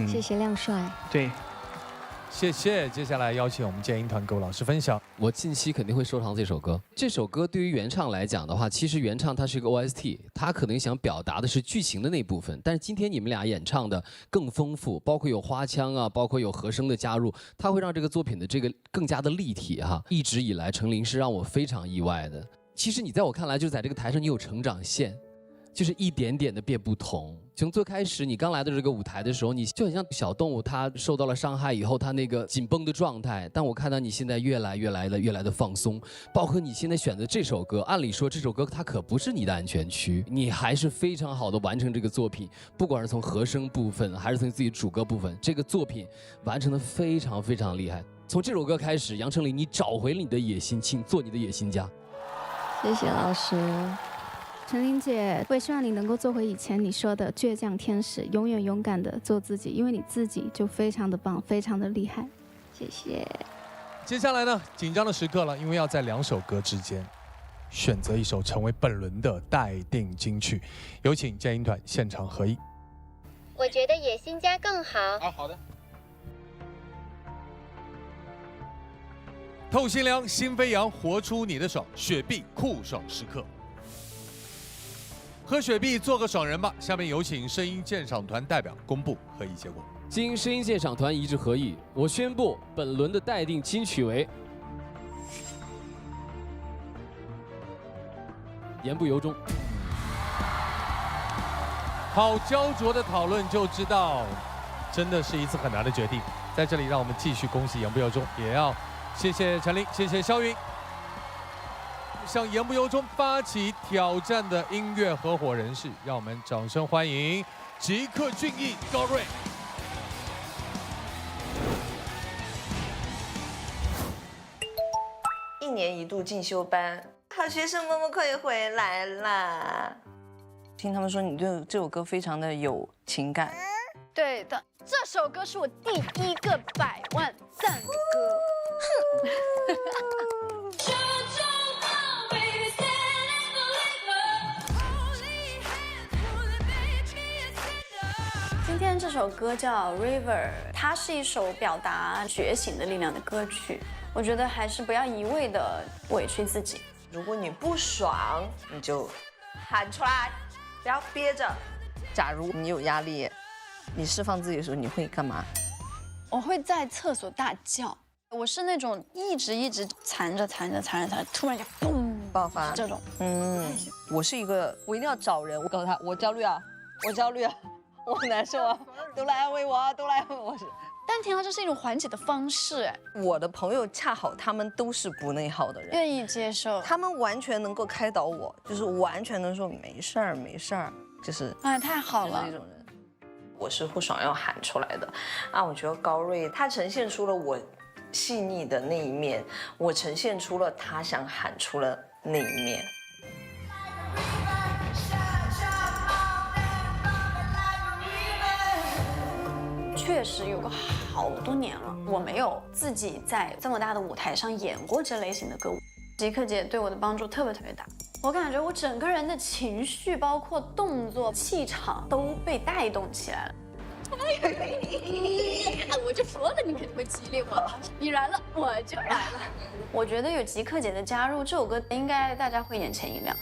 谢谢亮帅，对。谢谢。接下来邀请我们剑鹰团各位老师分享。我近期肯定会收藏这首歌。这首歌对于原唱来讲的话，其实原唱它是一个 OST， 它可能想表达的是剧情的那部分。但是今天你们俩演唱的更丰富，包括有花腔啊，包括有和声的加入，它会让这个作品的这个更加的立体哈。一直以来，陈琳是让我非常意外的。其实你在我看来，就在这个台上你有成长线。就是一点点的变不同。从最开始你刚来到这个舞台的时候，你就很像小动物，它受到了伤害以后，它那个紧绷的状态。但我看到你现在越来的放松，包括你现在选择这首歌，按理说这首歌它可不是你的安全区，你还是非常好的完成这个作品，不管是从和声部分还是从自己主歌部分，这个作品完成的非常厉害。从这首歌开始，杨丞琳，你找回了你的野心，请做你的野心家。谢谢老师。陈琳姐，我也希望你能够做回以前你说的倔强天使，永远勇敢的做自己，因为你自己就非常的棒，非常的厉害。谢谢。接下来呢，紧张的时刻了，因为要在2首歌之间选择一首成为本轮的待定金曲，有请剑鹰团现场合一。我觉得野心家更好。好的。透心凉，心飞扬，活出你的爽，雪碧酷爽时刻。喝雪碧，做个爽人吧！下面有请声音鉴赏团代表公布合议结果。经声音鉴赏团一致合议，我宣布本轮的待定金曲为《言不由衷》。好焦灼的讨论就知道，真的是一次很难的决定。在这里，让我们继续恭喜言不由衷，也要谢谢陈琳，谢谢肖云。向言不由衷发起挑战的音乐合伙人是，让我们掌声欢迎吉克隽逸、高瑞。1年1度进修班，好学生默默快回来啦！听他们说你对这首歌非常的有情感。对的，这首歌是我第1个100万赞的歌。今天这首歌叫《River》，它是一首表达觉醒的力量的歌曲。我觉得还是不要一味的委屈自己。如果你不爽，你就喊出来，不要憋着。假如你有压力，你释放自己的时候，你会干嘛？我会在厕所大叫。我是那种一直缠着，突然就嘣爆发这种。我是一个，我一定要找人，我告诉他我焦虑啊，我难受啊，都来安慰我啊，都来安慰我。但听到这是一种缓解的方式，哎，我的朋友恰好他们都是不内耗的人，愿意接受，他们完全能够开导我，就是完全能说没事儿，就是哎，太好了。这种人，我是不爽要喊出来的啊！我觉得高瑞他呈现出了我细腻的那一面，我呈现出了他想喊出了那一面。确实有个好多年了，我没有自己在这么大的舞台上演过这类型的歌舞。吉克姐对我的帮助特别大，我感觉我整个人的情绪，包括动作、气场都被带动起来了。我就说了，你肯定会激励我，你来了我就来了。我觉得有吉克姐的加入，这首歌应该大家会眼前一亮。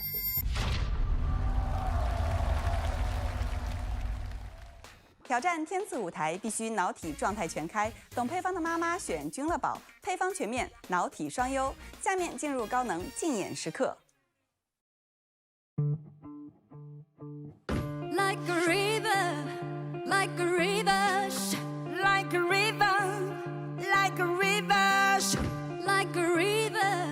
挑战天赐舞台必须脑体状态全开，懂配方的妈妈选君乐宝，配方全面，脑体双优。下面进入高能竞演时刻。Like a river, like a river, like a river, like a river, like a river,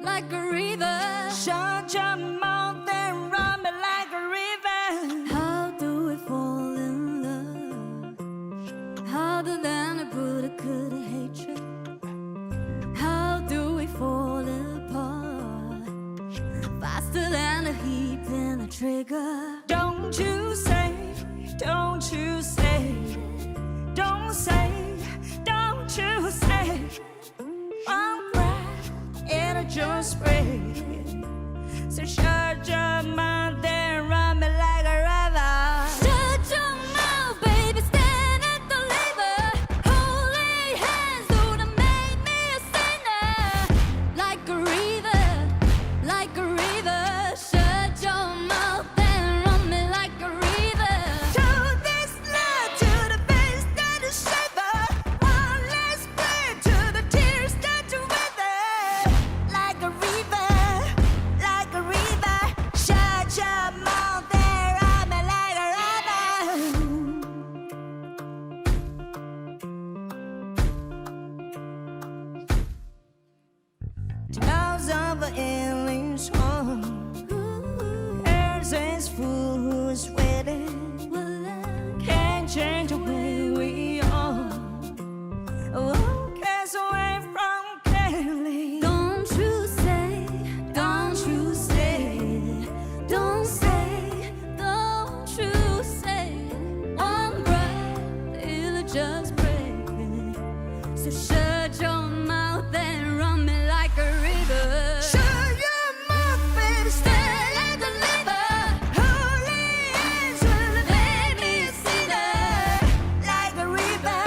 like a river. Shut your mouth and run me like a river. How do we fall in love? Harder than a Buddha could hatred. How do we fall apart? Faster than a heat in a trigger. Don't you say, don't you say, don't say, don't angel spray. So shut your mouth and run me like a river. Shut your mouth, baby, stand and deliver. Holy hands, Lord, make me a sinner. Like a river, like a river. Shut your mouth and run me like a river. Show this love to the face that is shiver. One last play to the tears that you wither. Like a river, like a river. Shut your mouth and run me like a river. Smells of an alien song. Earth is full, who's waiting? Can't change the way we are. Who cares away from Kelly? Don't you say, don't you say, don't say, don't you say. One breath, it'll just break. So shut your mouth and run me like a river. Shut your mouth, baby, stay like a river. Holy angel, make me a sinner. Like a river,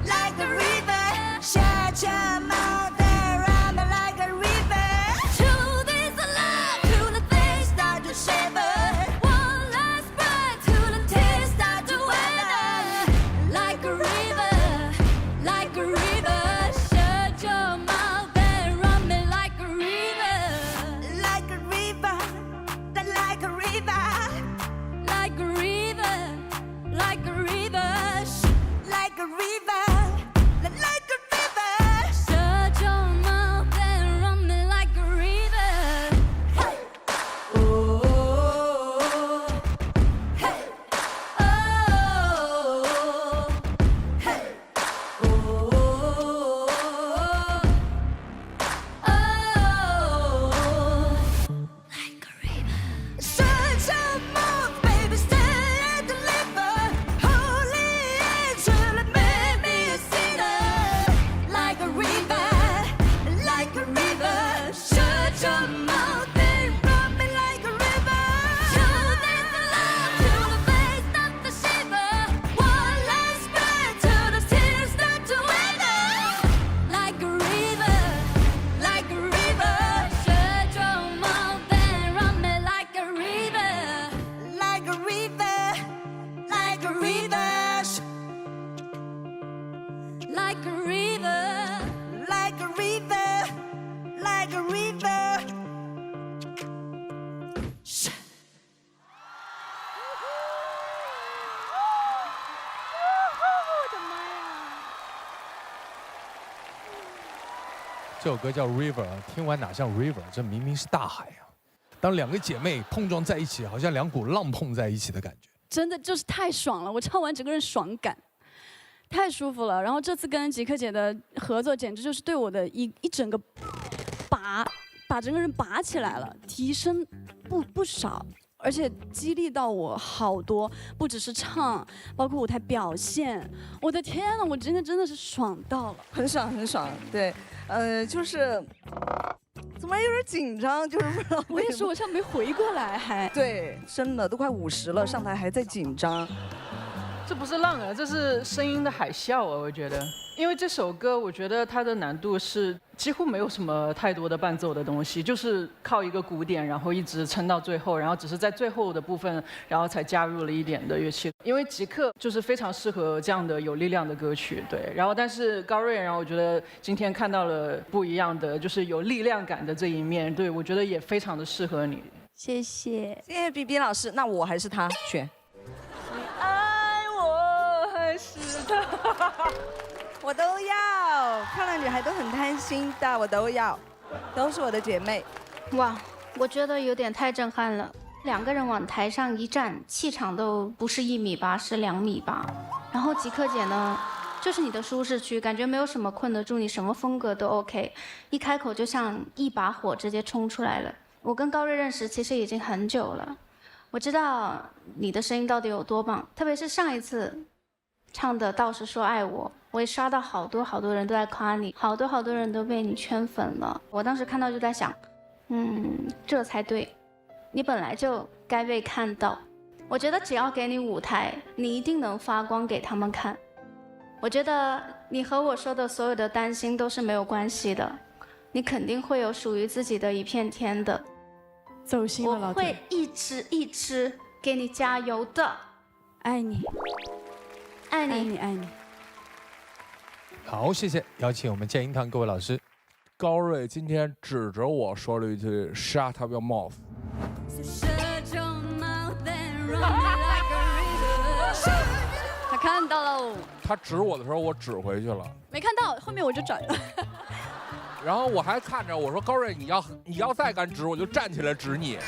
like a river. Shut your mouth and run me like a river. Show this love to the face start to shiver. One last breath to the tears start to weather. Like a river, like a river. Shut your mouth and run me like a river. Like a river, like a river. Like a river, like a river. Like a river, like a river. Shut your mouth and run me like a river. Hey. Oh, hey. Oh, hey. Shut your mouth, baby, stay and deliver. Holy angel, make me a sinner. Like a river, like a river. Shut your mouth and run me like a river. Show this love to the face, not the shiver. One last breath till the tears start to wither. Like a river, like a river. Shut your mouth and run me like a river. Like a river, like a river. Like a river, like a river, like a river. Shh. 这首歌叫 River， 听完哪像 River， 这明明是大海啊！当两个姐妹碰撞在一起，好像两股浪碰在一起的感觉。真的就是太爽了，我唱完整个人爽感，太舒服了。然后这次跟吉克姐的合作，简直就是对我的一整个把整个人拔起来了，提升不少。而且激励到我好多，不只是唱，包括舞台表现。我的天呐，我今天真的是爽到了，很爽很爽。对，就是怎么有点紧张，就是不知道。我也是，我像没回过来还。对，真的都快50了，上台还在紧张。这不是浪啊，这是声音的海啸啊！我觉得，因为这首歌，我觉得它的难度是几乎没有什么太多的伴奏的东西，就是靠一个鼓点，然后一直撑到最后，然后只是在最后的部分，然后才加入了一点的乐器。因为极客就是非常适合这样的有力量的歌曲，对。然后但是高瑞，然后我觉得今天看到了不一样的，就是有力量感的这一面，对我觉得也非常的适合你。谢谢，谢谢 BB 老师。那我还是他选。是的，我都要。漂亮女孩都很贪心的，我都要，都是我的姐妹。哇，我觉得有点太震撼了。2个人往台上一站，气场都不是1米8，是2米8。然后吉克姐呢，就是你的舒适区，感觉没有什么困得住你，什么风格都 OK。一开口就像一把火直接冲出来了。我跟高瑞认识其实已经很久了，我知道你的声音到底有多棒，特别是上一次。唱的倒是说爱我，我也刷到好多人都在夸你，好多人都被你圈粉了。我当时看到就在想，这才对，你本来就该被看到。我觉得只要给你舞台，你一定能发光给他们看。我觉得你和我说的所有的担心都是没有关系的，你肯定会有属于自己的一片天的。走心了，老铁。我会一直给你加油的，爱你，爱你，爱你。好，谢谢，邀请我们建英堂各位老师。高瑞今天指着我说了一句 "Shut up your mouth"。他看到了，他指我的时候，我指回去了。没看到，后面我就转了。然后我还看着我说高瑞，你要再敢指，我就站起来指你。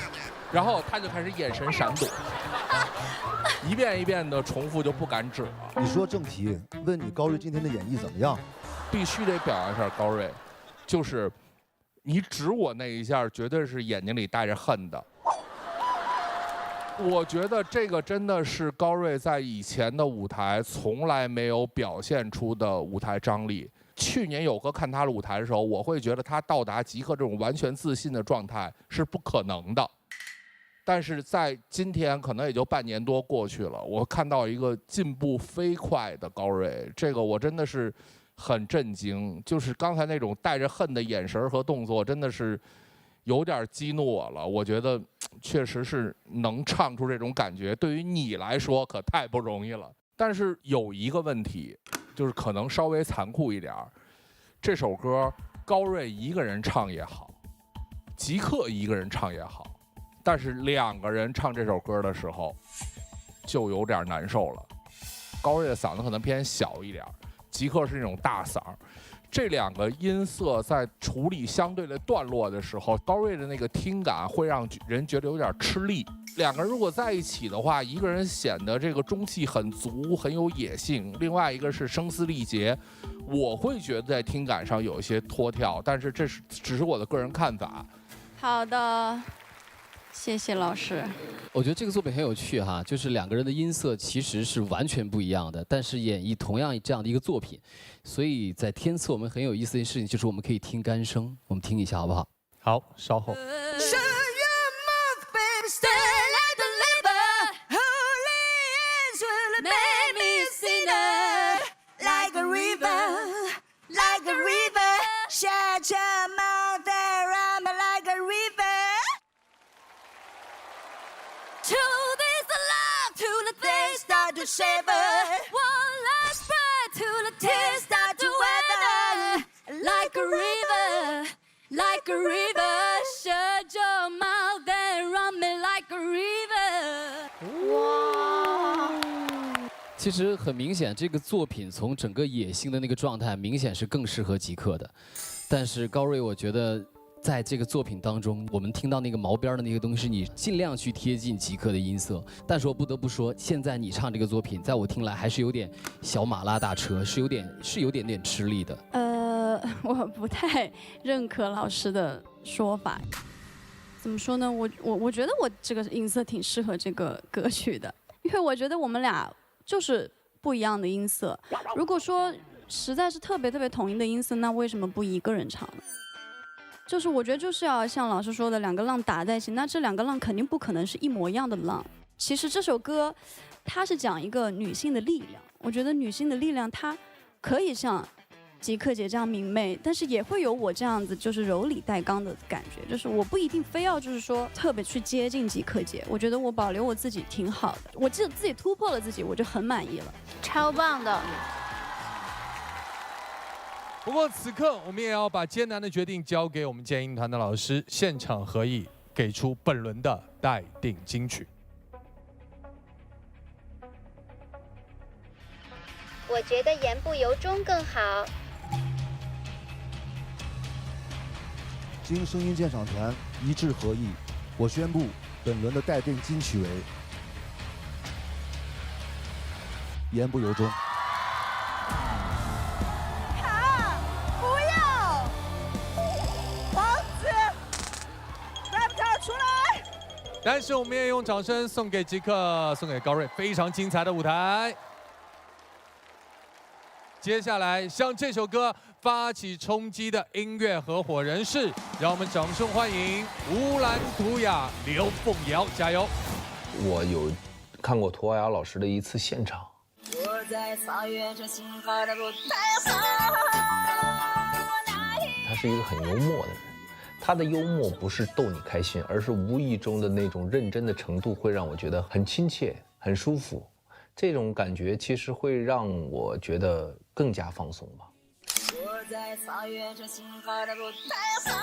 然后他就开始眼神闪躲，一遍一遍的重复，就不敢指了。你说正题，问你高瑞今天的演绎怎么样？必须得表扬一下高瑞，就是你指我那一下，绝对是眼睛里带着恨的。我觉得这个真的是高瑞在以前的舞台从来没有表现出的舞台张力。去年有个看他的舞台的时候，我会觉得他到达即刻这种完全自信的状态是不可能的。但是在今天可能也就半年多过去了，我看到一个进步飞快的高瑞，这个我真的是很震惊。就是刚才那种带着恨的眼神和动作，真的是有点激怒我了。我觉得确实是能唱出这种感觉，对于你来说可太不容易了。但是有一个问题，就是可能稍微残酷一点，这首歌高瑞一个人唱也好，吉克一个人唱也好，但是2个人唱这首歌的时候就有点难受了。高瑞的嗓子可能偏小一点，吉克是那种大嗓。这2个音色在处理相对的段落的时候，高瑞的那个听感会让人觉得有点吃力。2个人如果在一起的话，一个人显得这个中气很足，很有野性，另外一个是声嘶力竭，我会觉得在听感上有一些脱跳，但是这只是我的个人看法。好的。谢谢老师。我觉得这个作品很有趣哈，就是2个人的音色其实是完全不一样的，但是演绎同样这样的一个作品，所以在天赐我们很有意思的事情就是我们可以听干声，我们听一下好不好？好，稍后。To shiver, one last breath till the tears start to weather. Like a river, like a river. Shut your mouth and run me like a river. 哇！其实很明显，这个作品从整个野性的那个状态，明显是更适合吉克的。但是高瑞，我觉得在这个作品当中，我们听到那个毛边的那个东西，你尽量去贴近吉克的音色。但是我不得不说，现在你唱这个作品，在我听来还是有点小马拉大车，是有点吃力的。我不太认可老师的说法。怎么说呢？我觉得我这个音色挺适合这个歌曲的，因为我觉得我们俩就是不一样的音色。如果说实在是特别统一的音色，那为什么不一个人唱呢？就是我觉得就是要像老师说的，2个浪打在一起，那这2个浪肯定不可能是一模一样的浪。其实这首歌，它是讲一个女性的力量。我觉得女性的力量，它可以像吉克姐这样明媚，但是也会有我这样子就是柔里带刚的感觉。就是我不一定非要就是说特别去接近吉克姐，我觉得我保留我自己挺好的。我记得自己突破了自己，我就很满意了。超棒的。不过此刻我们也要把艰难的决定交给我们建英团的老师，现场合议给出本轮的待定金曲。我觉得言不由衷更好。经声音鉴赏团一致合议，我宣布本轮的待定金曲为言不由衷。但是我们也用掌声送给吉克，送给高瑞，非常精彩的舞台。接下来向这首歌发起冲击的音乐合伙人是，让我们掌声欢迎乌兰图雅刘凤瑶，加油！我有看过涂鸦老师的一次现场。我在草原上信号的不太好。他是一个很幽默的人，他的幽默不是逗你开心，而是无意中的那种认真的程度，会让我觉得很亲切、很舒服。这种感觉其实会让我觉得更加放松吧。我在草原上信号的不太好。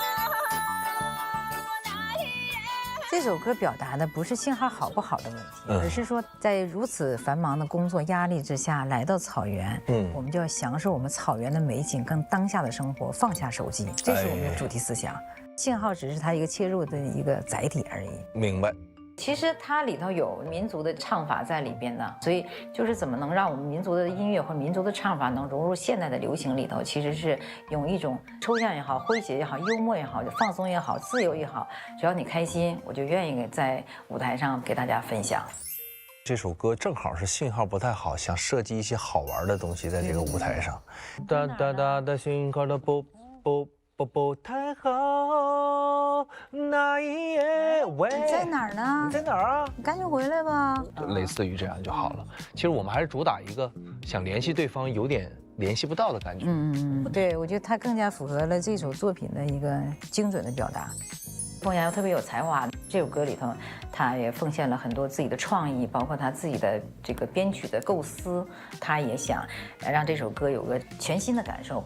这首歌表达的不是信号好不好的问题，而是说在如此繁忙的工作压力之下来到草原，我们就要享受我们草原的美景，跟当下的生活，放下手机，这是我们的主题思想。信号只是它一个切入的一个载体而已。明白。其实它里头有民族的唱法在里边呢，所以就是怎么能让我们民族的音乐或民族的唱法能融入现代的流行里头，其实是用一种抽象也好、诙谐也好、幽默也好、放松也好、自由也好，只要你开心，我就愿意在舞台上给大家分享。这首歌正好是信号不太好，想设计一些好玩的东西在这个舞台上。哒哒哒的信号的不太好，那一夜喂，你在哪儿呢？你在哪儿啊？你赶紧回来吧。类似于这样就好了。其实我们还是主打一个想联系对方，有点联系不到的感觉。对，我觉得它更加符合了这首作品的一个精准的表达。凤瑶特别有才华，这首歌里头，他也奉献了很多自己的创意，包括他自己的这个编曲的构思，他也想让这首歌有个全新的感受。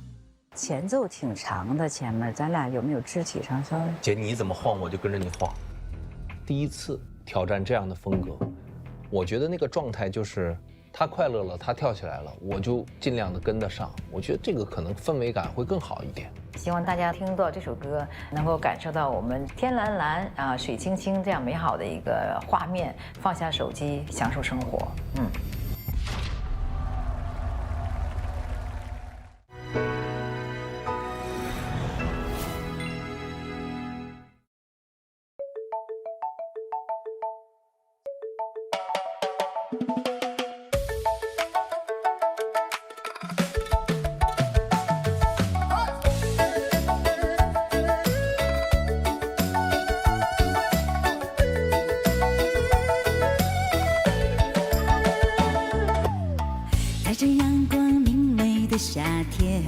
前奏挺长的，前面咱俩有没有肢体上稍微？姐，你怎么晃我就跟着你晃。第一次挑战这样的风格，我觉得那个状态就是他快乐了，他跳起来了，我就尽量的跟得上。我觉得这个可能氛围感会更好一点。希望大家听到这首歌，能够感受到我们天蓝蓝啊、水清清这样美好的一个画面，放下手机，享受生活。在这阳光明媚的夏天，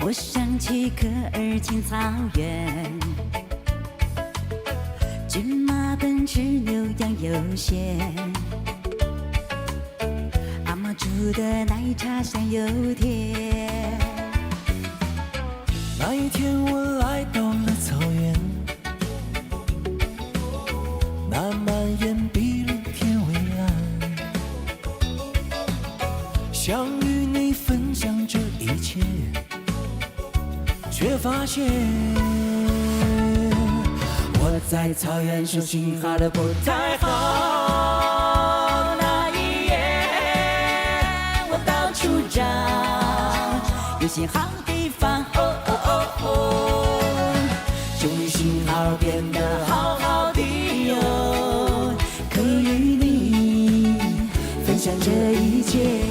我想起科尔沁草原，骏马奔驰，牛羊悠闲，阿嬷煮的奶茶香又甜。那一天我来到了草原，那满眼碧绿天蔚蓝，想与你分享这一切，却发现我在草原上信号的不太好。那一夜我到处找有信号地方，终于信号变得好好的哟，可与你分享这一切。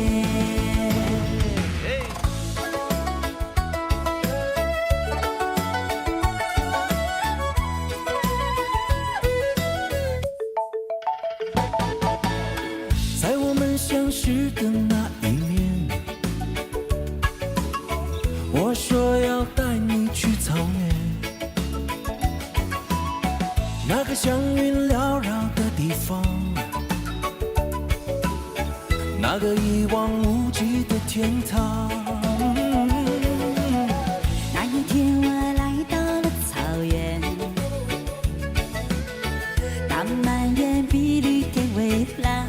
在我们相识的那一年，我说要带你去草原，那个祥云缭绕的地方，那个一望无际的天堂。那一天我来到了草原，那满眼碧绿天蔚蓝，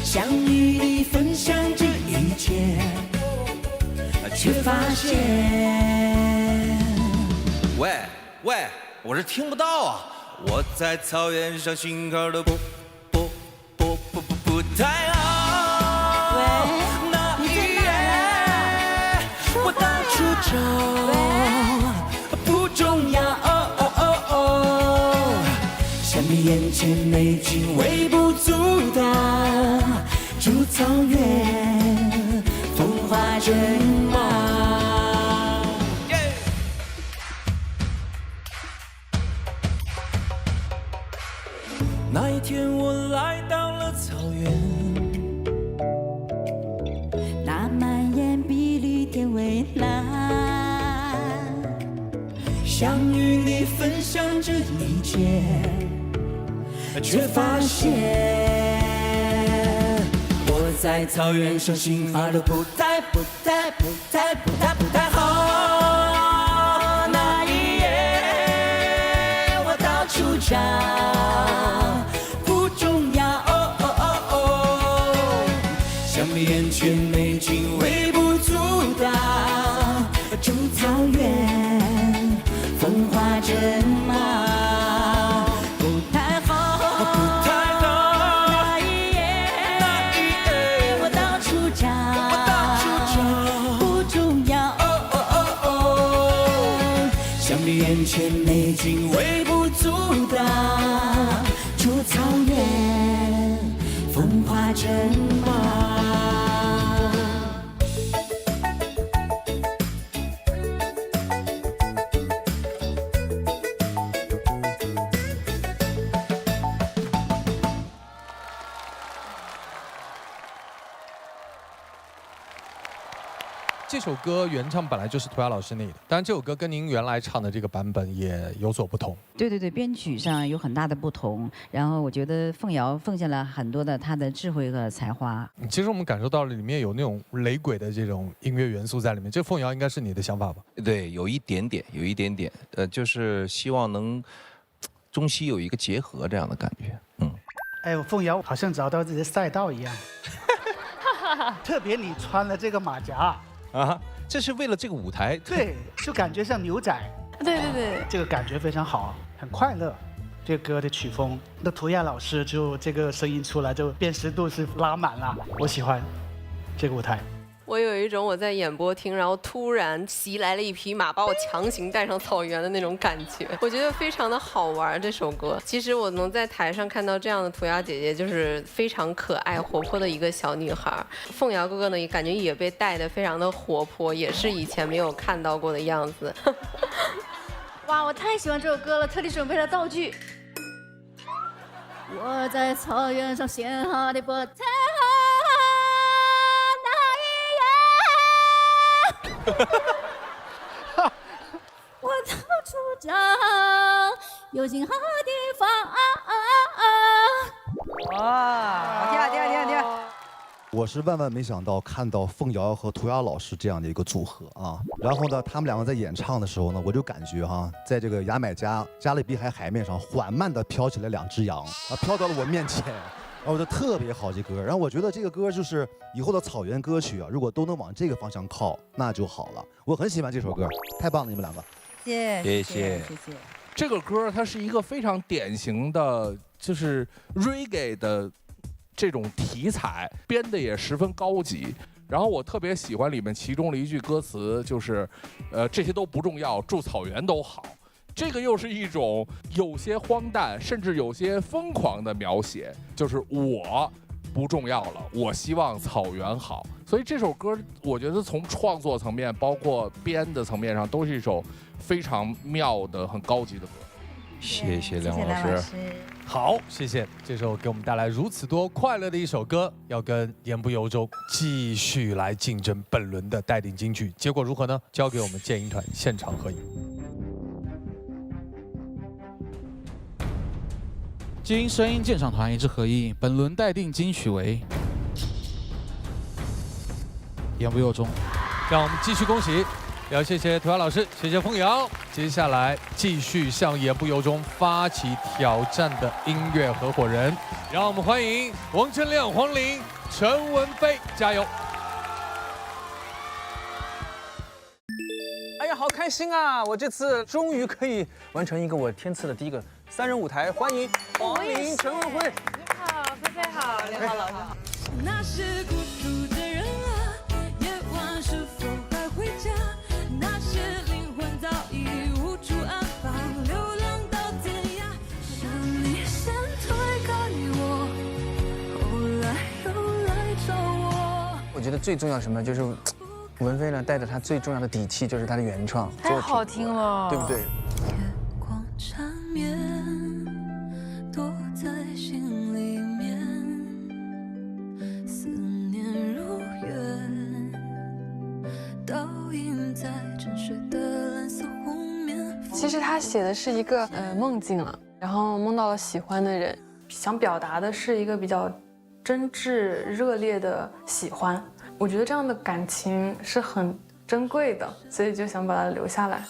想与你分享这一切，却发现喂，我是听不到啊！我在草原上信号都不太好。那一夜我到处找，不重要。相比眼前美景微不足道，风华正茂。那一天我来到了草原，那满眼碧绿天蔚蓝，想与你分享这一切，却发现我在草原上心花都不太好。那一夜我到处找，不重要，想必眼前美景微不足道。种草原风华正茂，不太好，那一夜我到处找，不重要，想必眼前美景微不足道。种草原风华正茂。这首歌原唱本来就是涂鸦老师那的，当然这首歌跟您原来唱的这个版本也有所不同。对对对，编曲上有很大的不同。然后我觉得凤瑶奉献了很多的她的智慧和才华。其实我们感受到了里面有那种雷鬼的这种音乐元素在里面。这凤瑶应该是你的想法吧？对，有一点点，就是希望能中西有一个结合这样的感觉。哎，凤瑶好像找到自己的赛道一样，特别你穿了这个马甲。啊，这是为了这个舞台。对，就感觉像牛仔。对对对，这个感觉非常好，很快乐。这个歌的曲风，那涂鸦老师就这个声音出来，就辨识度是拉满了。我喜欢这个舞台。我有一种我在演播厅，然后突然袭来了一匹马，把我强行带上草原的那种感觉，我觉得非常的好玩。这首歌，其实我能在台上看到这样的涂鸦姐姐，就是非常可爱活泼的一个小女孩。凤瑶哥哥呢，感觉也被带得非常的活泼，也是以前没有看到过的样子。哇，我太喜欢这首歌了，特地准备了道具。我在草原上献好的波太我到处找有信号的地方。哇，好听。我是万万没想到看到凤瑶和涂鸦老师这样的一个组合啊，然后呢，他们两个在演唱的时候呢，我就感觉在这个牙买加加勒比海海面上缓慢地飘起来两只羊啊，飘到了我面前。然后我就特别好这歌，然后我觉得这个歌就是以后的草原歌曲啊，如果都能往这个方向靠，那就好了。我很喜欢这首歌，太棒了，你们两个。谢谢。这个歌它是一个非常典型的，就是 reggae 的这种题材，编的也十分高级。然后我特别喜欢里面其中的一句歌词，就是这些都不重要，住草原都好。这个又是一种有些荒诞，甚至有些疯狂的描写，就是我不重要了，我希望草原好。所以这首歌，我觉得从创作层面，包括编的层面上，都是一首非常妙的、很高级的歌。谢谢梁老师。好，谢谢。这首给我们带来如此多快乐的一首歌，要跟言不由衷继续来竞争本轮的待定金曲，结果如何呢？交给我们剑鹰团现场合影。金鹰声音鉴赏团一致合议，本轮待定金曲为言不由衷。让我们继续恭喜，要谢谢涂鸦老师，谢谢凤瑶。接下来继续向言不由衷发起挑战的音乐合伙人，让我们欢迎王铮亮、黄龄、陈文飞，加油！哎呀，好开心啊！我这次终于可以完成一个我天赐的第一个3人舞台，欢迎黄龄、陈文辉。你好，菲菲好，你好，老师好。那些孤独的人啊，夜晚是否还回家？那些灵魂早已无处安放，流浪到天涯。是你先推开我，后来又来找我。我觉得最重要什么，就是文飞呢带着他最重要的底气，就是他的原创作品，太好听了，对不对？缠绵，躲在心里面，思念如愿，倒映在沉睡的蓝色湖面。其实他写的是一个梦境了，然后梦到了喜欢的人，想表达的是一个比较真挚热烈的喜欢。我觉得这样的感情是很珍贵的，所以就想把它留下来。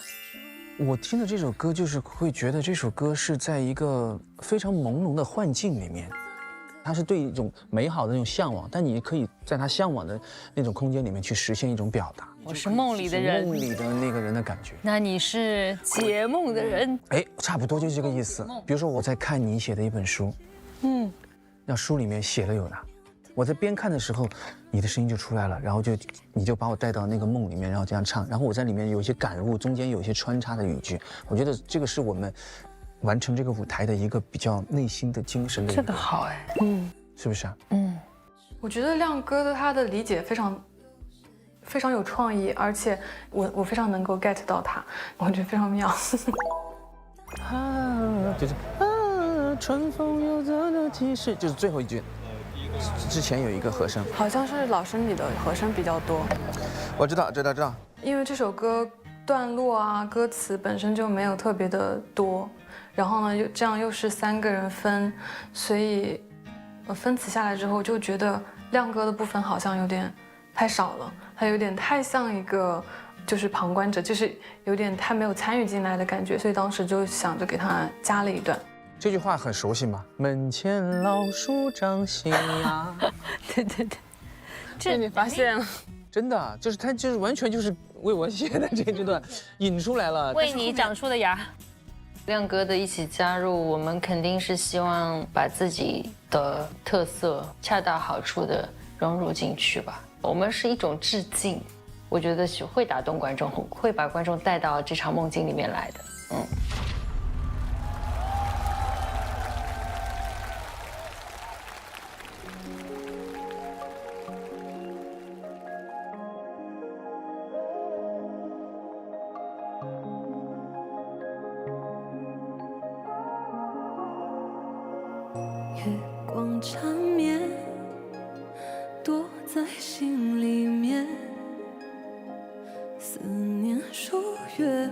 我听的这首歌，就是会觉得这首歌是在一个非常朦胧的幻境里面，它是对一种美好的那种向往，但你可以在他向往的那种空间里面去实现一种表达。我是梦里的人，梦里的那个人的感觉。那你是解梦的人？哎，差不多就是这个意思。比如说我在看你写的一本书，那书里面写了有的，我在边看的时候，你的声音就出来了，然后你就把我带到那个梦里面，然后这样唱，然后我在里面有一些感悟，中间有一些穿插的语句，我觉得这个是我们完成这个舞台的一个比较内心的精神的。这个好哎，是不是啊？我觉得亮哥对他的理解非常有创意，而且我非常能够 get 到他，我觉得非常妙。就是春风有着的提示，就是最后一句。之前有一个和声，好像是老师你的和声比较多。我知道。因为这首歌段落啊，歌词本身就没有特别的多，然后呢，这样又是3个人分，所以分词下来之后就觉得亮哥的部分好像有点太少了，他有点太像一个就是旁观者，就是有点太没有参与进来的感觉，所以当时就想着给他加了一段。这句话很熟悉吗？门前老树长新芽。对，这你发现了？真的，就是他就是完全就是为我写的这段引出来了。为你长出的芽。亮哥的一起加入，我们肯定是希望把自己的特色恰到好处的融入进去吧。我们是一种致敬，我觉得是会打动观众，会把观众带到这场梦境里面来的。月光缠绵，躲在心里面，思念如月，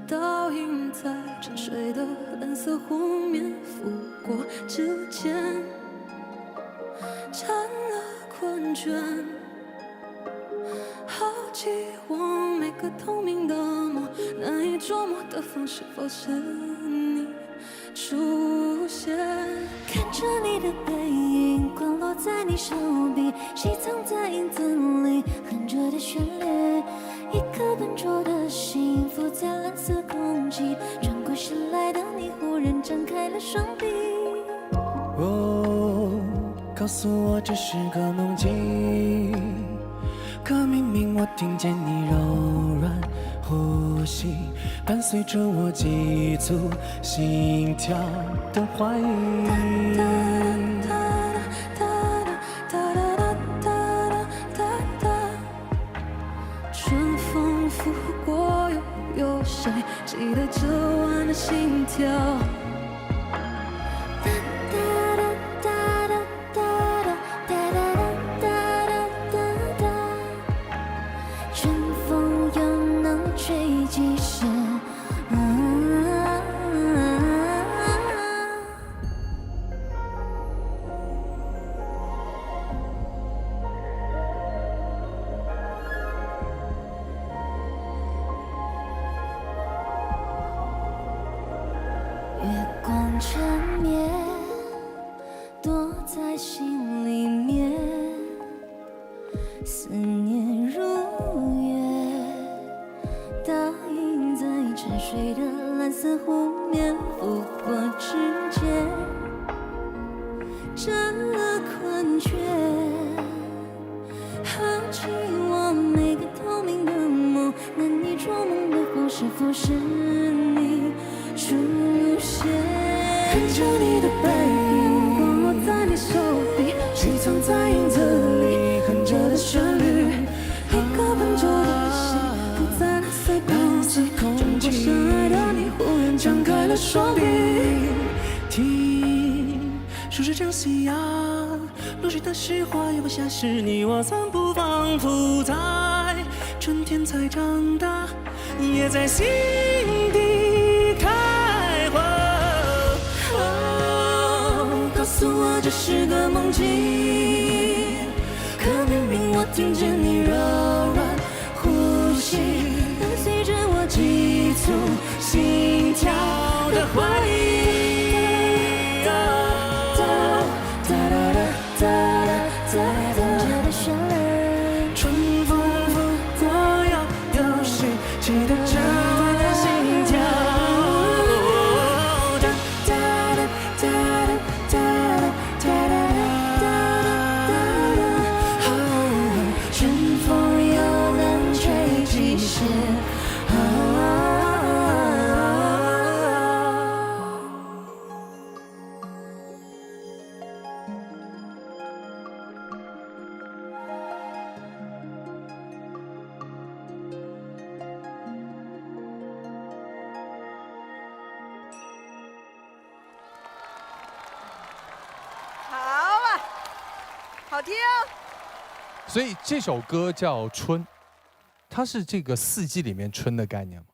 倒映在沉睡的蓝色湖面，拂过指尖，沾了困倦，好奇我每个透明的梦，难以捉摸的风是否是你出现，看着你的背影，滚落在你手臂，谁藏在影子里哼着的旋律，一颗笨拙的心浮在蓝色空气，转过身来的你忽然张开了双臂。哦，告诉我这是个梦境，可明明我听见你柔软呼吸，伴随着我急促心跳的怀疑。春风拂过，有谁记得这晚的心跳？春风又能吹几时？月光缠绵，躲在心里面，思念如月，倒映在沉睡的蓝色湖面，拂过指尖，沾了困倦，好奇我每个透明的梦，难以捉摸的风是否是你出现，看着你的背影，光落在你手臂，谁藏在影子里的双臂，听数着朝夕阳，落雪的时花，月光下是你我散步，仿佛在春天才长大，也在心底开花。告诉我这是个梦境，可明明我听见你柔软呼吸，伴随着我急促心跳的回忆。春风拂过摇摇谁记得这段心跳。春风又能吹几时？好听。所以这首歌叫《春》，它是这个四季里面春的概念吗？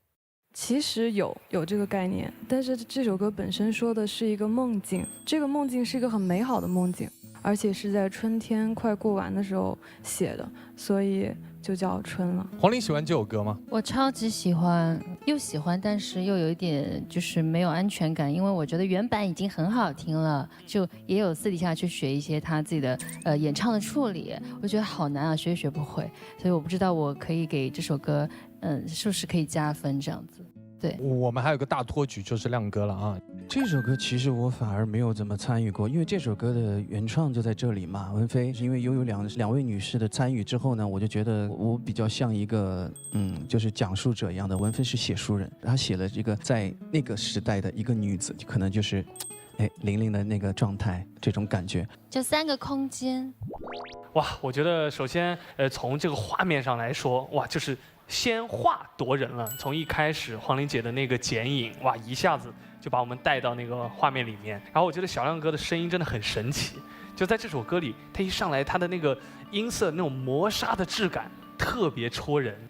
其实有这个概念，但是这首歌本身说的是一个梦境，这个梦境是一个很美好的梦境，而且是在春天快过完的时候写的，所以就叫春了。黄龄喜欢这首歌吗？我超级喜欢，又喜欢，但是又有一点就是没有安全感，因为我觉得原版已经很好听了，就也有私底下去学一些他自己的演唱的处理，我觉得好难啊，学也学不会，所以我不知道我可以给这首歌，是不是可以加分这样子。对，我们还有个大托举就是亮哥了啊。这首歌其实我反而没有怎么参与过，因为这首歌的原创就在这里嘛。文飞是因为拥有两位女士的参与之后呢，我就觉得我比较像一个就是讲述者一样的。文飞是写书人，她写了这个在那个时代的一个女子，可能就是玲玲的那个状态，这种感觉。就3个空间。哇，我觉得首先从这个画面上来说，哇，就是先画夺人了。从一开始黄龄姐的那个剪影，哇，一下子就把我们带到那个画面里面。然后我觉得小亮哥的声音真的很神奇，就在这首歌里，他一上来他的那个音色那种磨砂的质感特别戳人。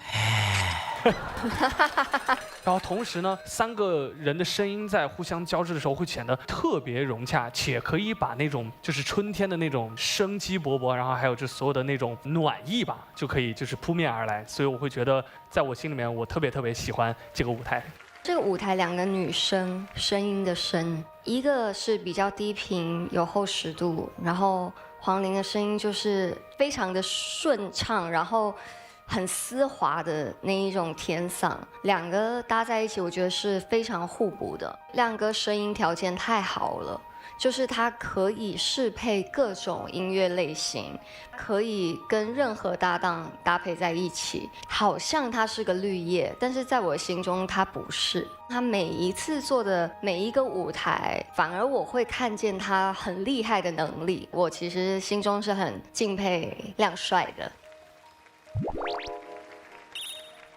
然后同时呢，3个人的声音在互相交织的时候会显得特别融洽，且可以把那种就是春天的那种生机勃勃，然后还有这所有的那种暖意吧，就可以就是扑面而来。所以我会觉得，在我心里面，我特别喜欢这个舞台。这个舞台2个女生，声音的声，一个是比较低频，有厚实度，然后黄龄的声音就是非常的顺畅，然后很丝滑的那一种甜嗓，2个搭在一起，我觉得是非常互补的。亮哥声音条件太好了，就是他可以适配各种音乐类型，可以跟任何搭档搭配在一起，好像他是个绿叶，但是在我心中他不是。他每一次做的每一个舞台，反而我会看见他很厉害的能力，我其实心中是很敬佩亮帅的。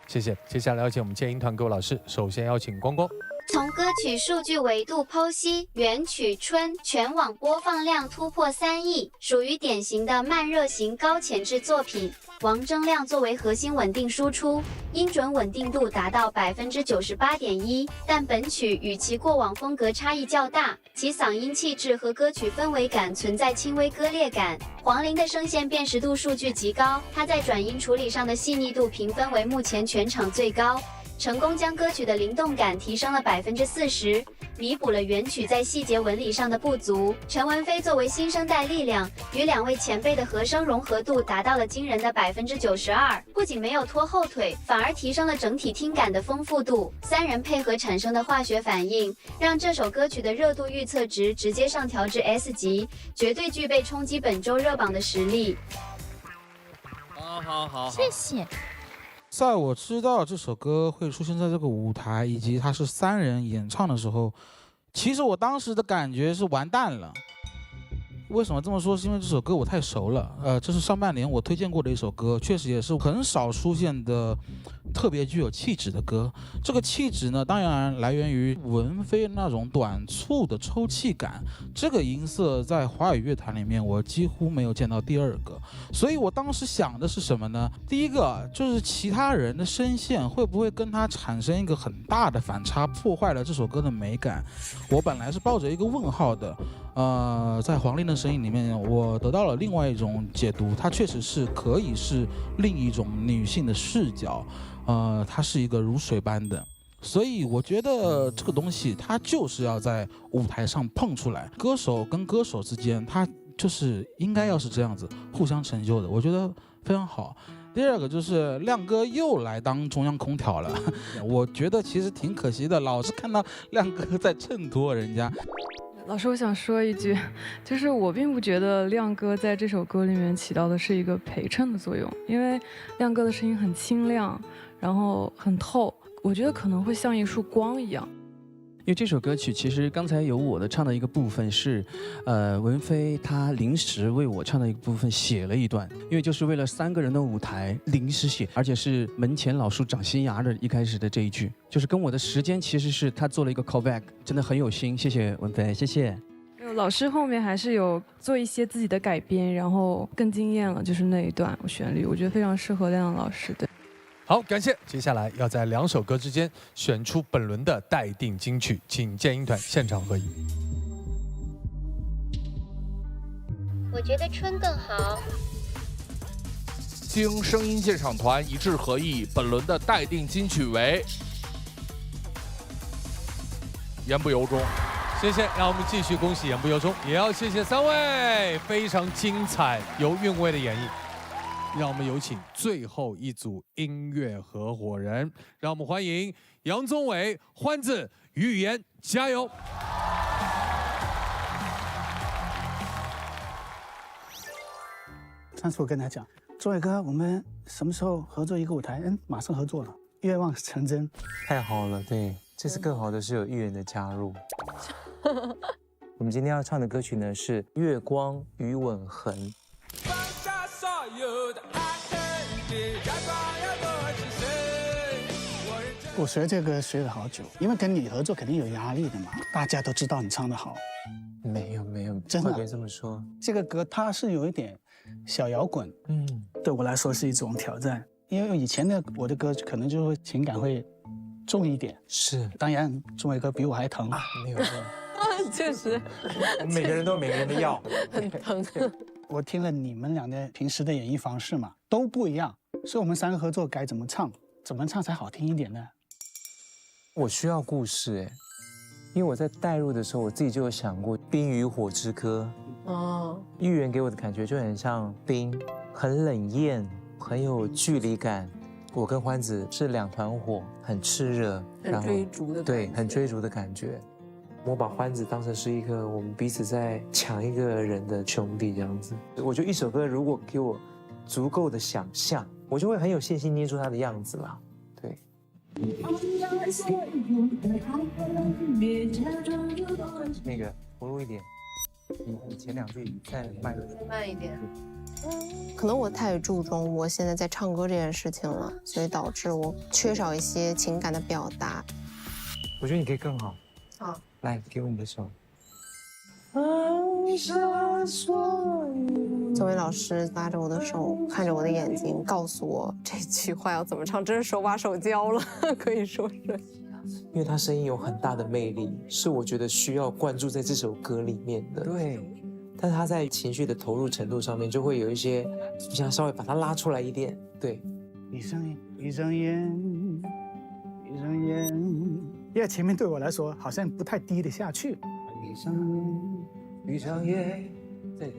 谢谢。接下来有请我们建音团各位老师，首先邀请光光。从歌曲数据维度剖析，原曲《春》全网播放量突破3亿，属于典型的慢热型高前置作品。王铮亮作为核心稳定输出，音准稳定度达到98.1%，但本曲与其过往风格差异较大，其嗓音气质和歌曲氛围感存在轻微割裂感。黄龄的声线辨识度数据极高，她在转音处理上的细腻度评分为目前全场最高。成功将歌曲的灵动感提升了40%，弥补了原曲在细节纹理上的不足。陈文飞作为新生代力量，与2位前辈的和声融合度达到了惊人的92%，不仅没有拖后腿，反而提升了整体听感的丰富度。3人配合产生的化学反应，让这首歌曲的热度预测值直接上调至 S 级，绝对具备冲击本周热榜的实力。好，谢谢。在我知道这首歌会出现在这个舞台，以及它是3人演唱的时候，其实我当时的感觉是完蛋了。为什么这么说？是因为这首歌我太熟了。这是上半年我推荐过的一首歌，确实也是很少出现的特别具有气质的歌。这个气质呢，当然来源于文飞那种短促的抽气感。这个音色在华语乐坛里面，我几乎没有见到第二个。所以我当时想的是什么呢？第一个就是其他人的声线会不会跟它产生一个很大的反差，破坏了这首歌的美感。我本来是抱着一个问号的。在黄龄的声音里面，我得到了另外一种解读，它确实是可以是另一种女性的视角，它是一个如水般的，所以我觉得这个东西它就是要在舞台上碰出来，歌手跟歌手之间，它就是应该要是这样子互相成就的，我觉得非常好。第二个就是亮哥又来当中央空调了，我觉得其实挺可惜的，老是看到亮哥在衬托人家。老师，我想说一句，就是我并不觉得亮哥在这首歌里面起到的是一个陪衬的作用，因为亮哥的声音很清亮，然后很透，我觉得可能会像一束光一样。因为这首歌曲其实刚才有我的唱的一个部分是，文飞他临时为我唱的一个部分写了一段，因为就是为了3个人的舞台临时写，而且是门前老树长新芽的一开始的这一句，就是跟我的时间其实是他做了一个 callback， 真的很有心，谢谢文飞，谢谢。老师后面还是有做一些自己的改编，然后更惊艳了，就是那一段旋律，我觉得非常适合亮老师。对。好，感谢。接下来要在2首歌之间选出本轮的待定金曲，请剑音团现场合影。我觉得春更好。经声音鉴赏团一致合议，本轮的待定金曲为《言不由衷》。谢谢，让我们继续恭喜言不由衷，也要谢谢3位非常精彩有韵味的演绎。让我们有请最后一组音乐合伙人，让我们欢迎杨宗纬、欢子、于语言，加油！上次我跟他讲，宗纬哥，我们什么时候合作一个舞台？马上合作了，愿望成真。太好了，对，这次更好的是有艺人的加入。我们今天要唱的歌曲呢是《月光与吻痕》。我学这个学了好久，因为跟你合作肯定有压力的嘛。大家都知道你唱得好，没有，真的别这么说。这个歌它是有一点小摇滚，对我来说是一种挑战。因为以前的我的歌可能就会情感会重一点。是，当然宗纬哥比我还疼。没有。确实，每个人都有每个人的药，很疼。我听了你们俩的平时的演绎方式嘛，都不一样，所以我们3个合作该怎么唱才好听一点呢？我需要故事因为我在带入的时候，我自己就有想过《冰与火之歌》哦，玉言给我的感觉就很像冰，很冷艳，很有距离感。我跟欢子是2团火，很炽热，很追逐的，对，很追逐的感觉。我把欢子当成是一个我们彼此在抢一个人的兄弟这样子。我觉得一首歌如果给我足够的想象，我就会很有信心捏出它的样子啦。对。那个活络一点，你前2句再慢一点。可能我太注重我现在在唱歌这件事情了，所以导致我缺少一些情感的表达。我觉得你可以更好。好。来，给我你的手。宗纬老师拉着我的手，看着我的眼睛，告诉我这句话要怎么唱，真是手把手教了，可以说是。因为他声音有很大的魅力，是我觉得需要灌注在这首歌里面的。对。但是他在情绪的投入程度上面，就会有一些，你想稍微把它拉出来一点。对。闭上眼，闭上眼，闭上眼。因为前面对我来说好像不太低得下去，闭上眼，对，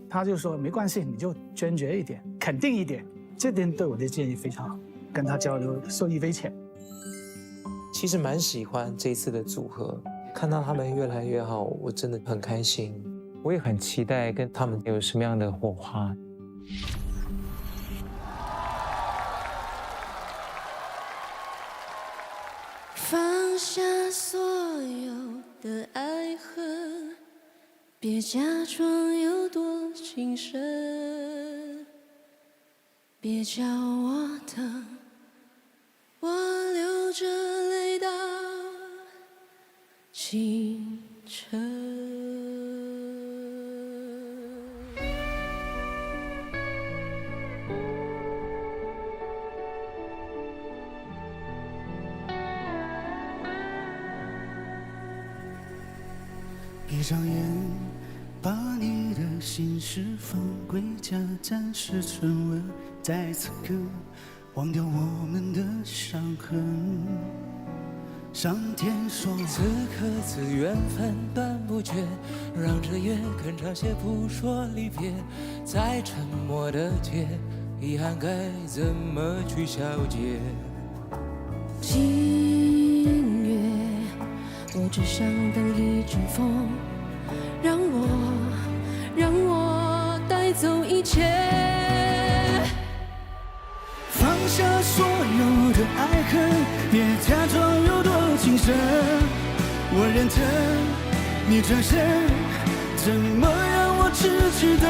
他就说没关系，你就坚决一点，肯定一点，这点对我的建议非常好，跟他交流受益匪浅。其实蛮喜欢这一次的组合，看到他们越来越好，我真的很开心，我也很期待跟他们有什么样的火花。放下所有的爱恨，别假装有多情深，别叫我等清晨。闭上眼，把你的心事放归家，暂时沉稳，在此刻忘掉我们的伤痕。上天说，此刻此缘分断不绝，让这夜更长些，不说离别，在沉默的街，遗憾该怎么去消解？今夜，我只想等一阵风，让我带走一切。放下所有的爱恨，别假装有多情深。我认真，你转身，怎么让我痴痴等？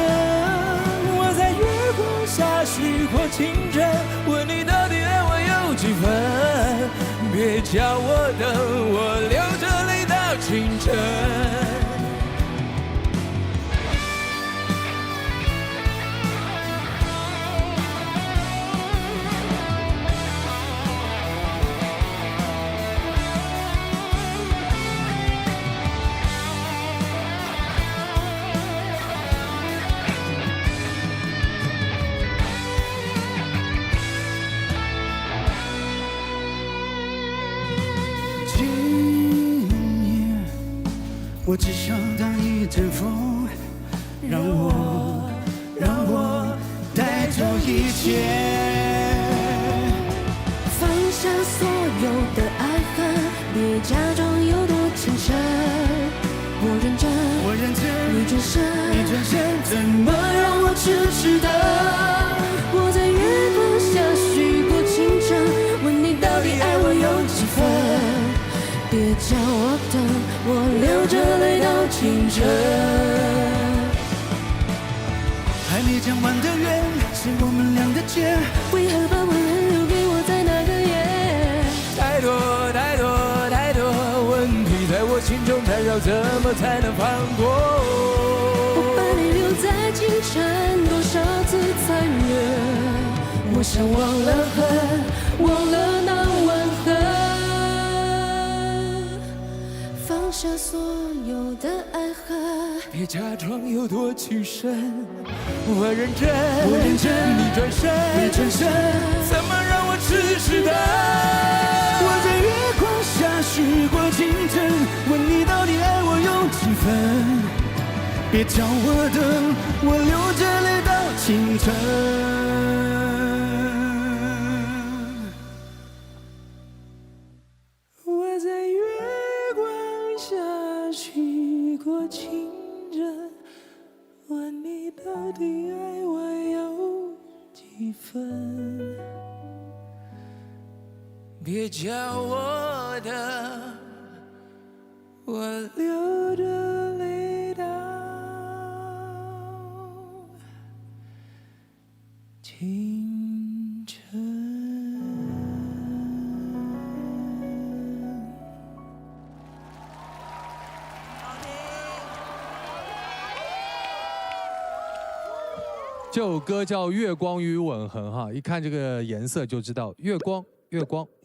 我在月光下许过情真，问你到底爱我有几分？别叫我等，我流着泪到清晨。我只想当一阵风，让我带走一切。放下所有的爱恨，别假装有多情深。我认真，你转身，怎么让我痴痴等？我在月光下许过情真，问你到底爱我有几分？别叫我等，我流着泪到清晨。还没讲完的缘，是我们俩的结，为何把吻痕留给我在那个夜？太多太多太多问题在我心中缠绕，怎么才能放过？我把你留在清晨，多少次残忍？我想忘了恨，忘了那吻痕。放下所有的爱恨，别假装有多情深。我认真，你转身，怎么让我痴痴等？我在月光下许过情真，问你到底爱我有几分？别叫我等，我流着泪到清晨。我在月光下许过情真，问你到底爱我有几分？别叫我等，我流着泪到清晨。这首歌叫《月光与吻痕》哈，一看这个颜色就知道月光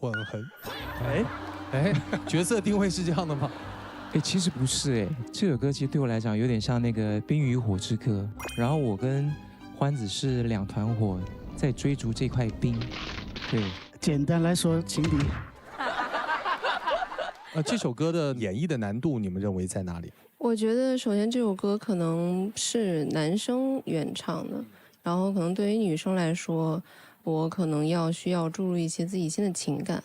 吻痕。哎，角色定位是这样的吗？哎，其实不是哎，这首歌其实对我来讲有点像那个《冰与火之歌》，然后我跟欢子是两团火在追逐这块冰。对，简单来说，情敌。这首歌的演绎的难度，你们认为在哪里？我觉得首先这首歌可能是男生原唱的，然后可能对于女生来说，我可能需要注入一些自己新的情感。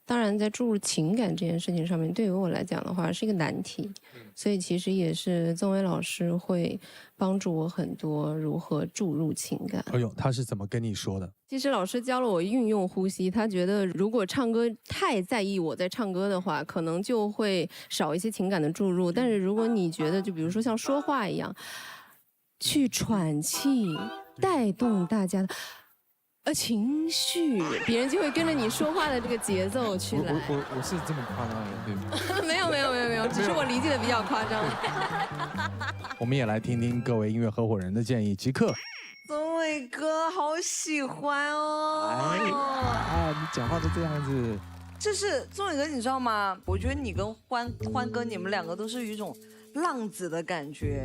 当然，在注入情感这件事情上面，对于我来讲的话是一个难题，所以其实也是曾伟老师会帮助我很多如何注入情感。哎呦，他是怎么跟你说的？其实老师教了我运用呼吸，他觉得如果唱歌太在意我在唱歌的话，可能就会少一些情感的注入。但是如果你觉得，就比如说像说话一样，去喘气，带动大家的。情绪，别人就会跟着你说话的这个节奏去来。我是这么夸张的，对吗？没有，只是我理解的比较夸张。我们也来听听各位音乐合伙人的建议。吉克，宗纬哥好喜欢哦。你讲话都这样子。就是宗纬哥，你知道吗？我觉得你跟欢哥，你们两个都是有一种浪子的感觉。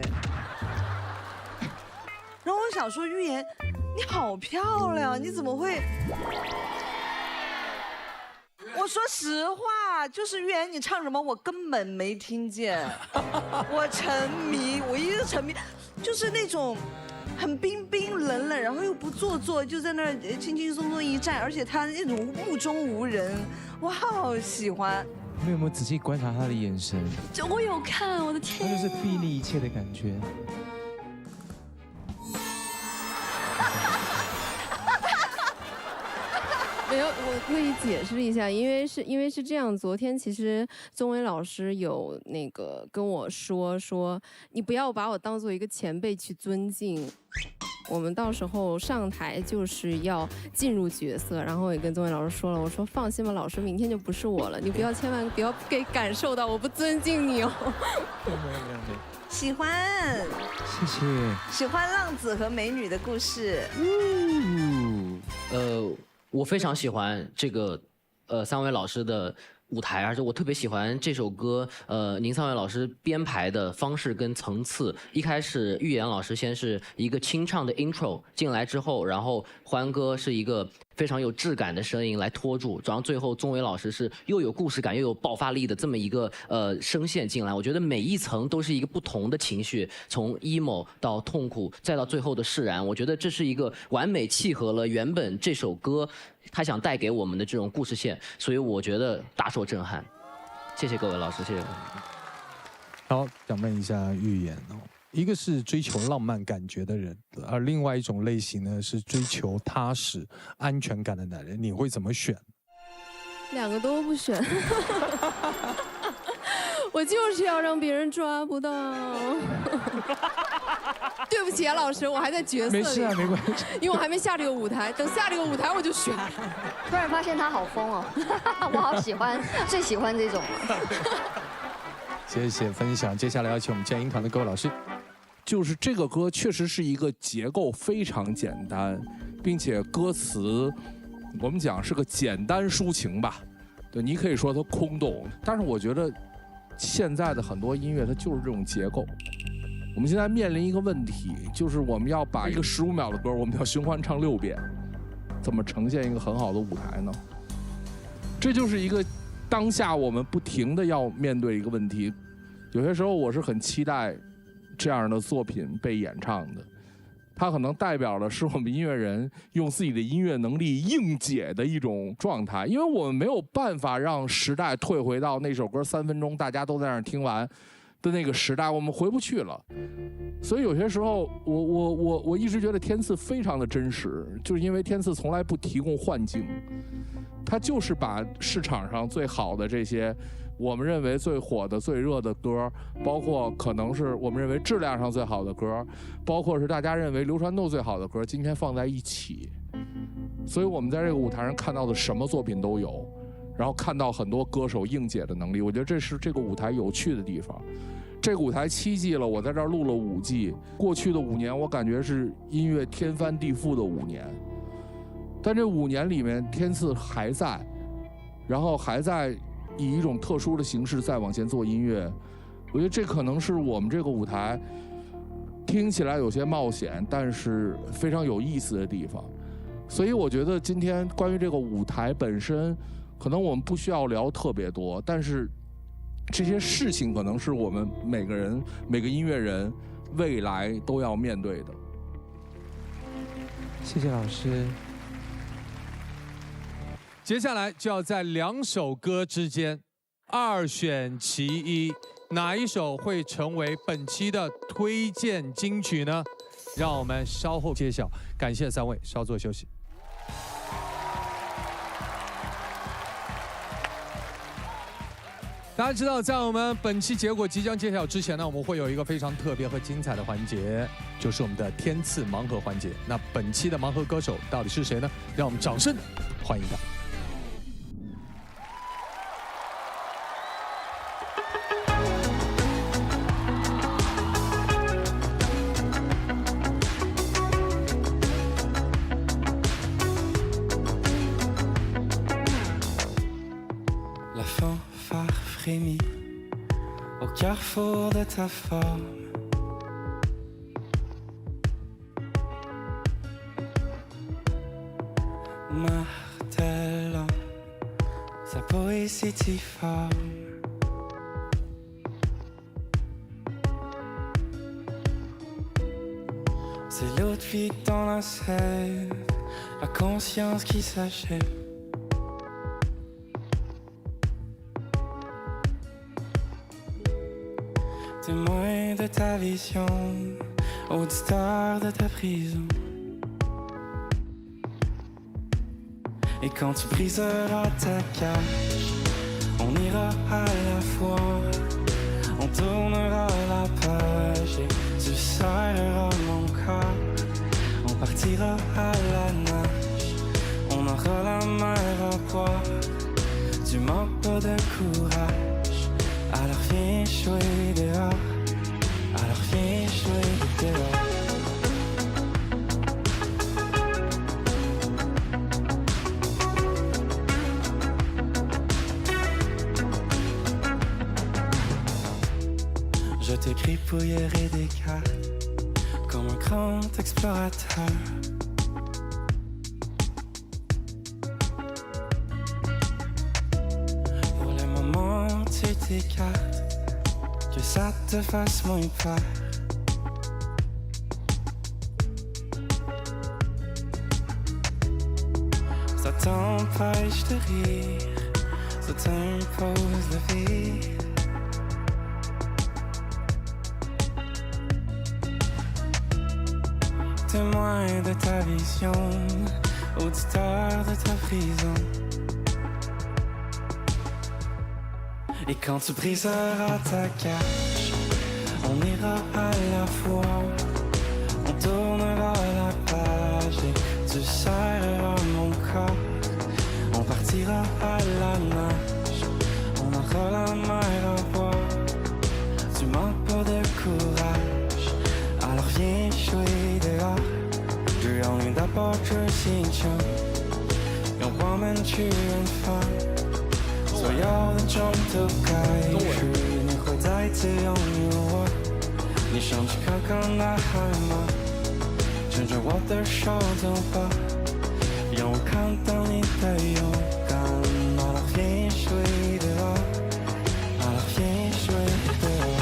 然后我想说，玉妍，你好漂亮，你怎么会？我说实话，就是玉妍，你唱什么我根本没听见，我沉迷，我一直沉迷，就是那种很冰冰冷冷，然后又不做作，就在那儿轻轻松松一站，而且他那种目中无人，我好喜欢。你有没有仔细观察他的眼神？我有看，我的天，那就是睥睨一切的感觉。没有，我可以解释一下，因为是这样，昨天其实宗纬老师有那个跟我说你不要把我当做一个前辈去尊敬，我们到时候上台就是要进入角色，然后我也跟宗纬老师说了，我说放心吧，老师明天就不是我了，你千万不要给感受到我不尊敬你哦。喜欢，谢谢。喜欢浪子和美女的故事。我非常喜欢这个三位老师的舞台，而且我特别喜欢这首歌，您三位老师编排的方式跟层次。一开始玉妍老师先是一个清唱的 intro 进来之后，然后欢哥是一个非常有质感的声音来拖住，然后最后宗纬老师是又有故事感又有爆发力的这么一个声线进来。我觉得每一层都是一个不同的情绪，从 emo 到痛苦，再到最后的释然。我觉得这是一个完美契合了原本这首歌他想带给我们的这种故事线，所以我觉得大受震撼。谢谢各位老师，谢谢。好，想问一下玉妍哦，一个是追求浪漫感觉的人，而另外一种类型呢是追求踏实、安全感的男人，你会怎么选？两个都不选。我就是要让别人抓不到。对不起啊，老师，我还在角色里。没事啊，没关系。因为我还没下这个舞台，等下这个舞台我就选。突然发现他好疯哦，我好喜欢，最喜欢这种了。谢谢分享，接下来有请我们建音团的各位老师。就是这个歌确实是一个结构非常简单，并且歌词我们讲是个简单抒情吧。对，你可以说它空洞，但是我觉得现在的很多音乐它就是这种结构。我们现在面临一个问题，就是我们要把一个15秒的歌，我们要循环唱6遍，怎么呈现一个很好的舞台呢？这就是一个当下我们不停的要面对一个问题。有些时候我是很期待这样的作品被演唱的，它可能代表的是我们音乐人用自己的音乐能力应解的一种状态，因为我们没有办法让时代退回到那首歌3分钟大家都在那儿听完的那个时代，我们回不去了。所以有些时候我一直觉得天赐非常的真实，就是因为天赐从来不提供幻境，他就是把市场上最好的这些我们认为最火的最热的歌，包括可能是我们认为质量上最好的歌，包括是大家认为流传度最好的歌，今天放在一起。所以我们在这个舞台上看到的什么作品都有，然后看到很多歌手应解的能力，我觉得这是这个舞台有趣的地方。这个舞台7季了，我在这儿录了5季，过去的5年我感觉是音乐天翻地覆的5年，但这5年里面天赐还在，然后还在以一种特殊的形式再往前做音乐。我觉得这可能是我们这个舞台听起来有些冒险，但是非常有意思的地方。所以我觉得今天关于这个舞台本身，可能我们不需要聊特别多，但是这些事情可能是我们每个人、每个音乐人未来都要面对的。谢谢老师。接下来就要在2首歌之间2选其一，哪一首会成为本期的推荐金曲呢？让我们稍后揭晓。感谢3位，稍作休息。大家知道，在我们本期结果即将揭晓之前呢，我们会有一个非常特别和精彩的环节，就是我们的天赐盲盒环节。那本期的盲盒歌手到底是谁呢？让我们掌声欢迎他。La fanfare frémit au carrefour de ta forme. Martelant sa poésie difforme. C'est l'eau de vie dans la sève, la conscience qui s'achève. Témoin de ta vision, auditeur de ta prison. Et quand tu briseras ta cage, on ira à la fois, on tournera la page et tu serreras mon corps. On partira à la nage, on aura la mer à boire. Tu manques pas de courage, alors viens jouer dehors. Alors viens jouer dehors. Je te gribouillerai des cartes comme un grand explorateur. Pour le moment tu t'écartes, que ça te fasse moins peur. Ça t'empêche de rire, ça t'impose le vivre. Témoin de ta vision, auditeur de ta prison. Et quand tu briseras ta cage, on ira à la fois, on tournera la page et tu serreras mon corps. On partira à la nage, on aura la mer à boire. Tu manques pas de courage, alors viens jouer dehors. 只要你打破这心墙，让我们去远方。所有的种都该是你会再次拥有我。你上去看看大海吗？牵着我的手走吧，让我看到你的勇敢。Alors viens jouer dehors, alors viens jouer dehors.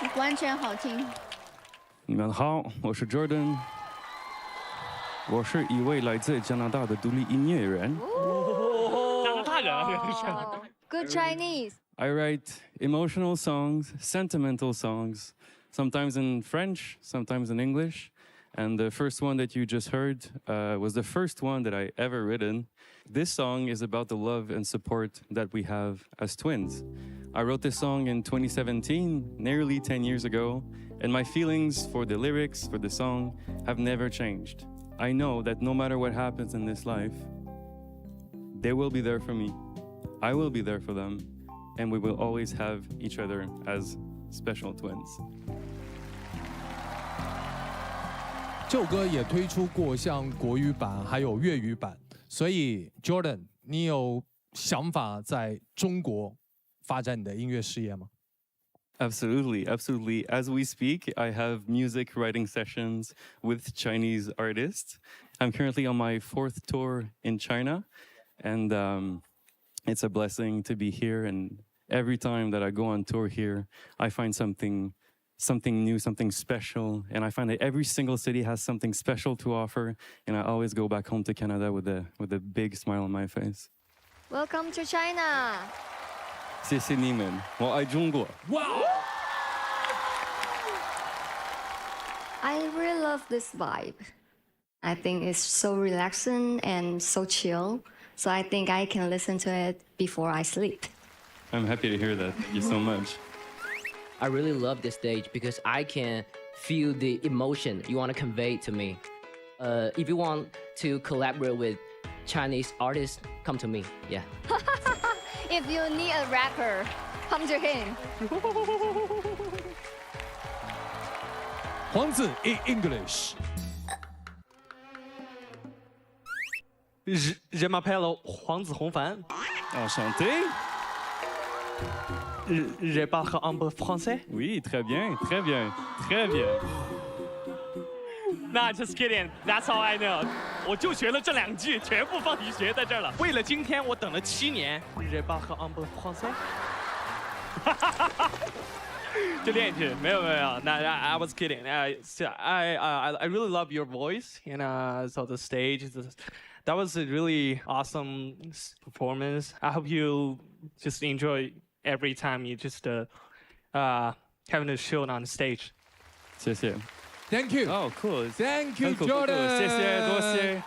Wow. 完全好听。你们好，我是 Jordan， 我是一位来自加拿大的独立音乐人。加拿大人啊！Good Chinese. I write emotional songs, sentimental songs, sometimes in French, sometimes in English. And the first one that you just heard was the first one that I ever written. This song is about the love and support that we have as twins. I wrote this song in 2017, nearly 10 years ago, and my feelings for the lyrics, for the song, have never changed. I know that no matter what happens in this life, they will be there for me. I will be there for them, and we will always have each other as special twins. 这首歌也推出过像国语版还有粤语版，所以 Jordan， 你有想法在中国发展你的音乐事业吗？ Absolutely, absolutely. As we speak, I have music writing sessions with Chinese artists. I'm currently on my 4th tour in China, and it's a blessing to be here. And every time that I go on tour here, I find something something new, something special. And I find that every single city has something special to offer. And I always go back home to Canada with a big smile on my face. Welcome to China. 谢谢你们，我爱中国。Wow! I really love this vibe. I think it's so relaxing and so chill. So I think I can listen to it before I sleep. I'm happy to hear that. Thank you so much. I really love this stage because I can feel the emotion you want to convey to me. If you want to collaborate with Chinese artists, come to me. Yeah. If you need a rapper, come to him. 黄子 in English. Je m'appelle 黄子弘凡。Enchanté. Je parle un peu français. Oui, très bien, très bien, très bien. Nah, just kidding. That's all I know. 我就学了这2句，全部放你学在这儿了。为了今天，我等了7年。Je parle un peu français. 就练一句，没有。那 I was kidding. I really love your voice, and so the stage, that was a really awesome performance. I hope you just enjoy every time you just having a show on stage. 谢谢。Thank you. Oh, cool. Thank you, cool, Jordan. Cool. 谢谢，多谢。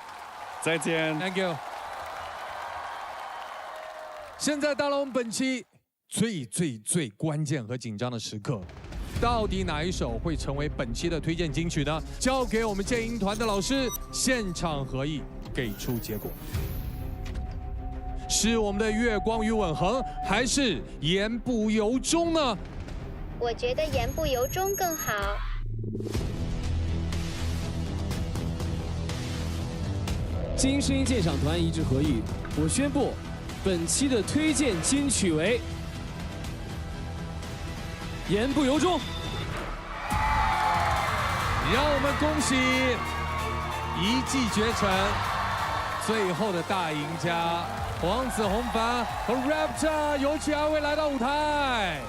再见。Thank you. 现在到了我们本期最关键和紧张的时刻，到底哪一首会成为本期的推荐金曲呢？交给我们剑鹰团的老师现场合议给出结果。是我们的月光与吻合，还是言不由衷呢？我觉得言不由衷更好。精英声音鉴赏团一致合议，我宣布，本期的推荐金曲为《言不由衷》。让我们恭喜一骑绝尘，最后的大赢家黄子弘凡和 Raptor 有请2位来到舞台。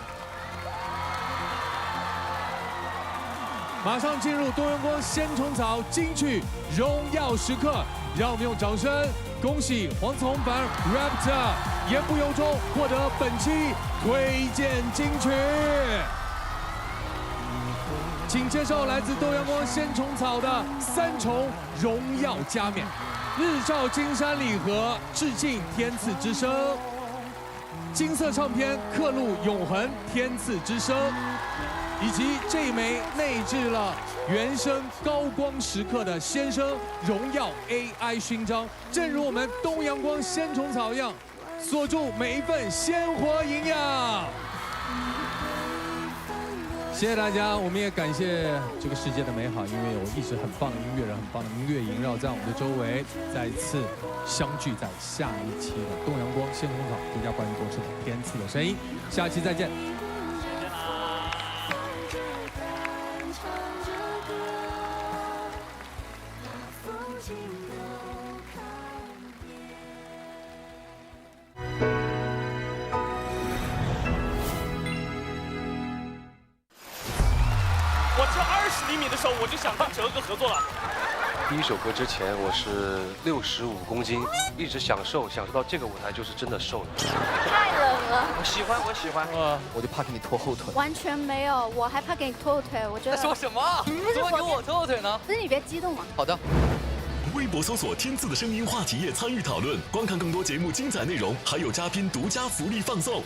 马上进入东阳光仙虫草金曲荣耀时刻，让我们用掌声恭喜黄子弘凡 Raptor 言不由衷获得本期推荐金曲。请接受来自东阳光仙虫草的3重荣耀加冕，日照金山礼盒致敬天赐之声，金色唱片刻录永恒天赐之声，以及这枚内置了原声高光时刻的先生荣耀 AI 勋章，正如我们东阳光仙虫草一样，锁住每一份鲜活营养。谢谢大家，我们也感谢这个世界的美好，因为有一直很棒的音乐人、很棒的音乐萦绕在我们的周围。再一次相聚在下一期的东阳光仙虫草独家冠名播出的《天赐的声音》，下期再见。20厘米的时候，我就想跟哲哥合作了。第一首歌之前我是65公斤，一直想瘦到这个舞台就是真的瘦了。太冷了。我喜欢。我就怕给你拖后腿。完全没有，我还怕给你拖后腿。我觉得。说什么？怎么给我拖后腿呢？不是你别激动嘛。好的。微博搜索“天赐的声音”话题页参与讨论，观看更多节目精彩内容，还有嘉宾独家福利放送。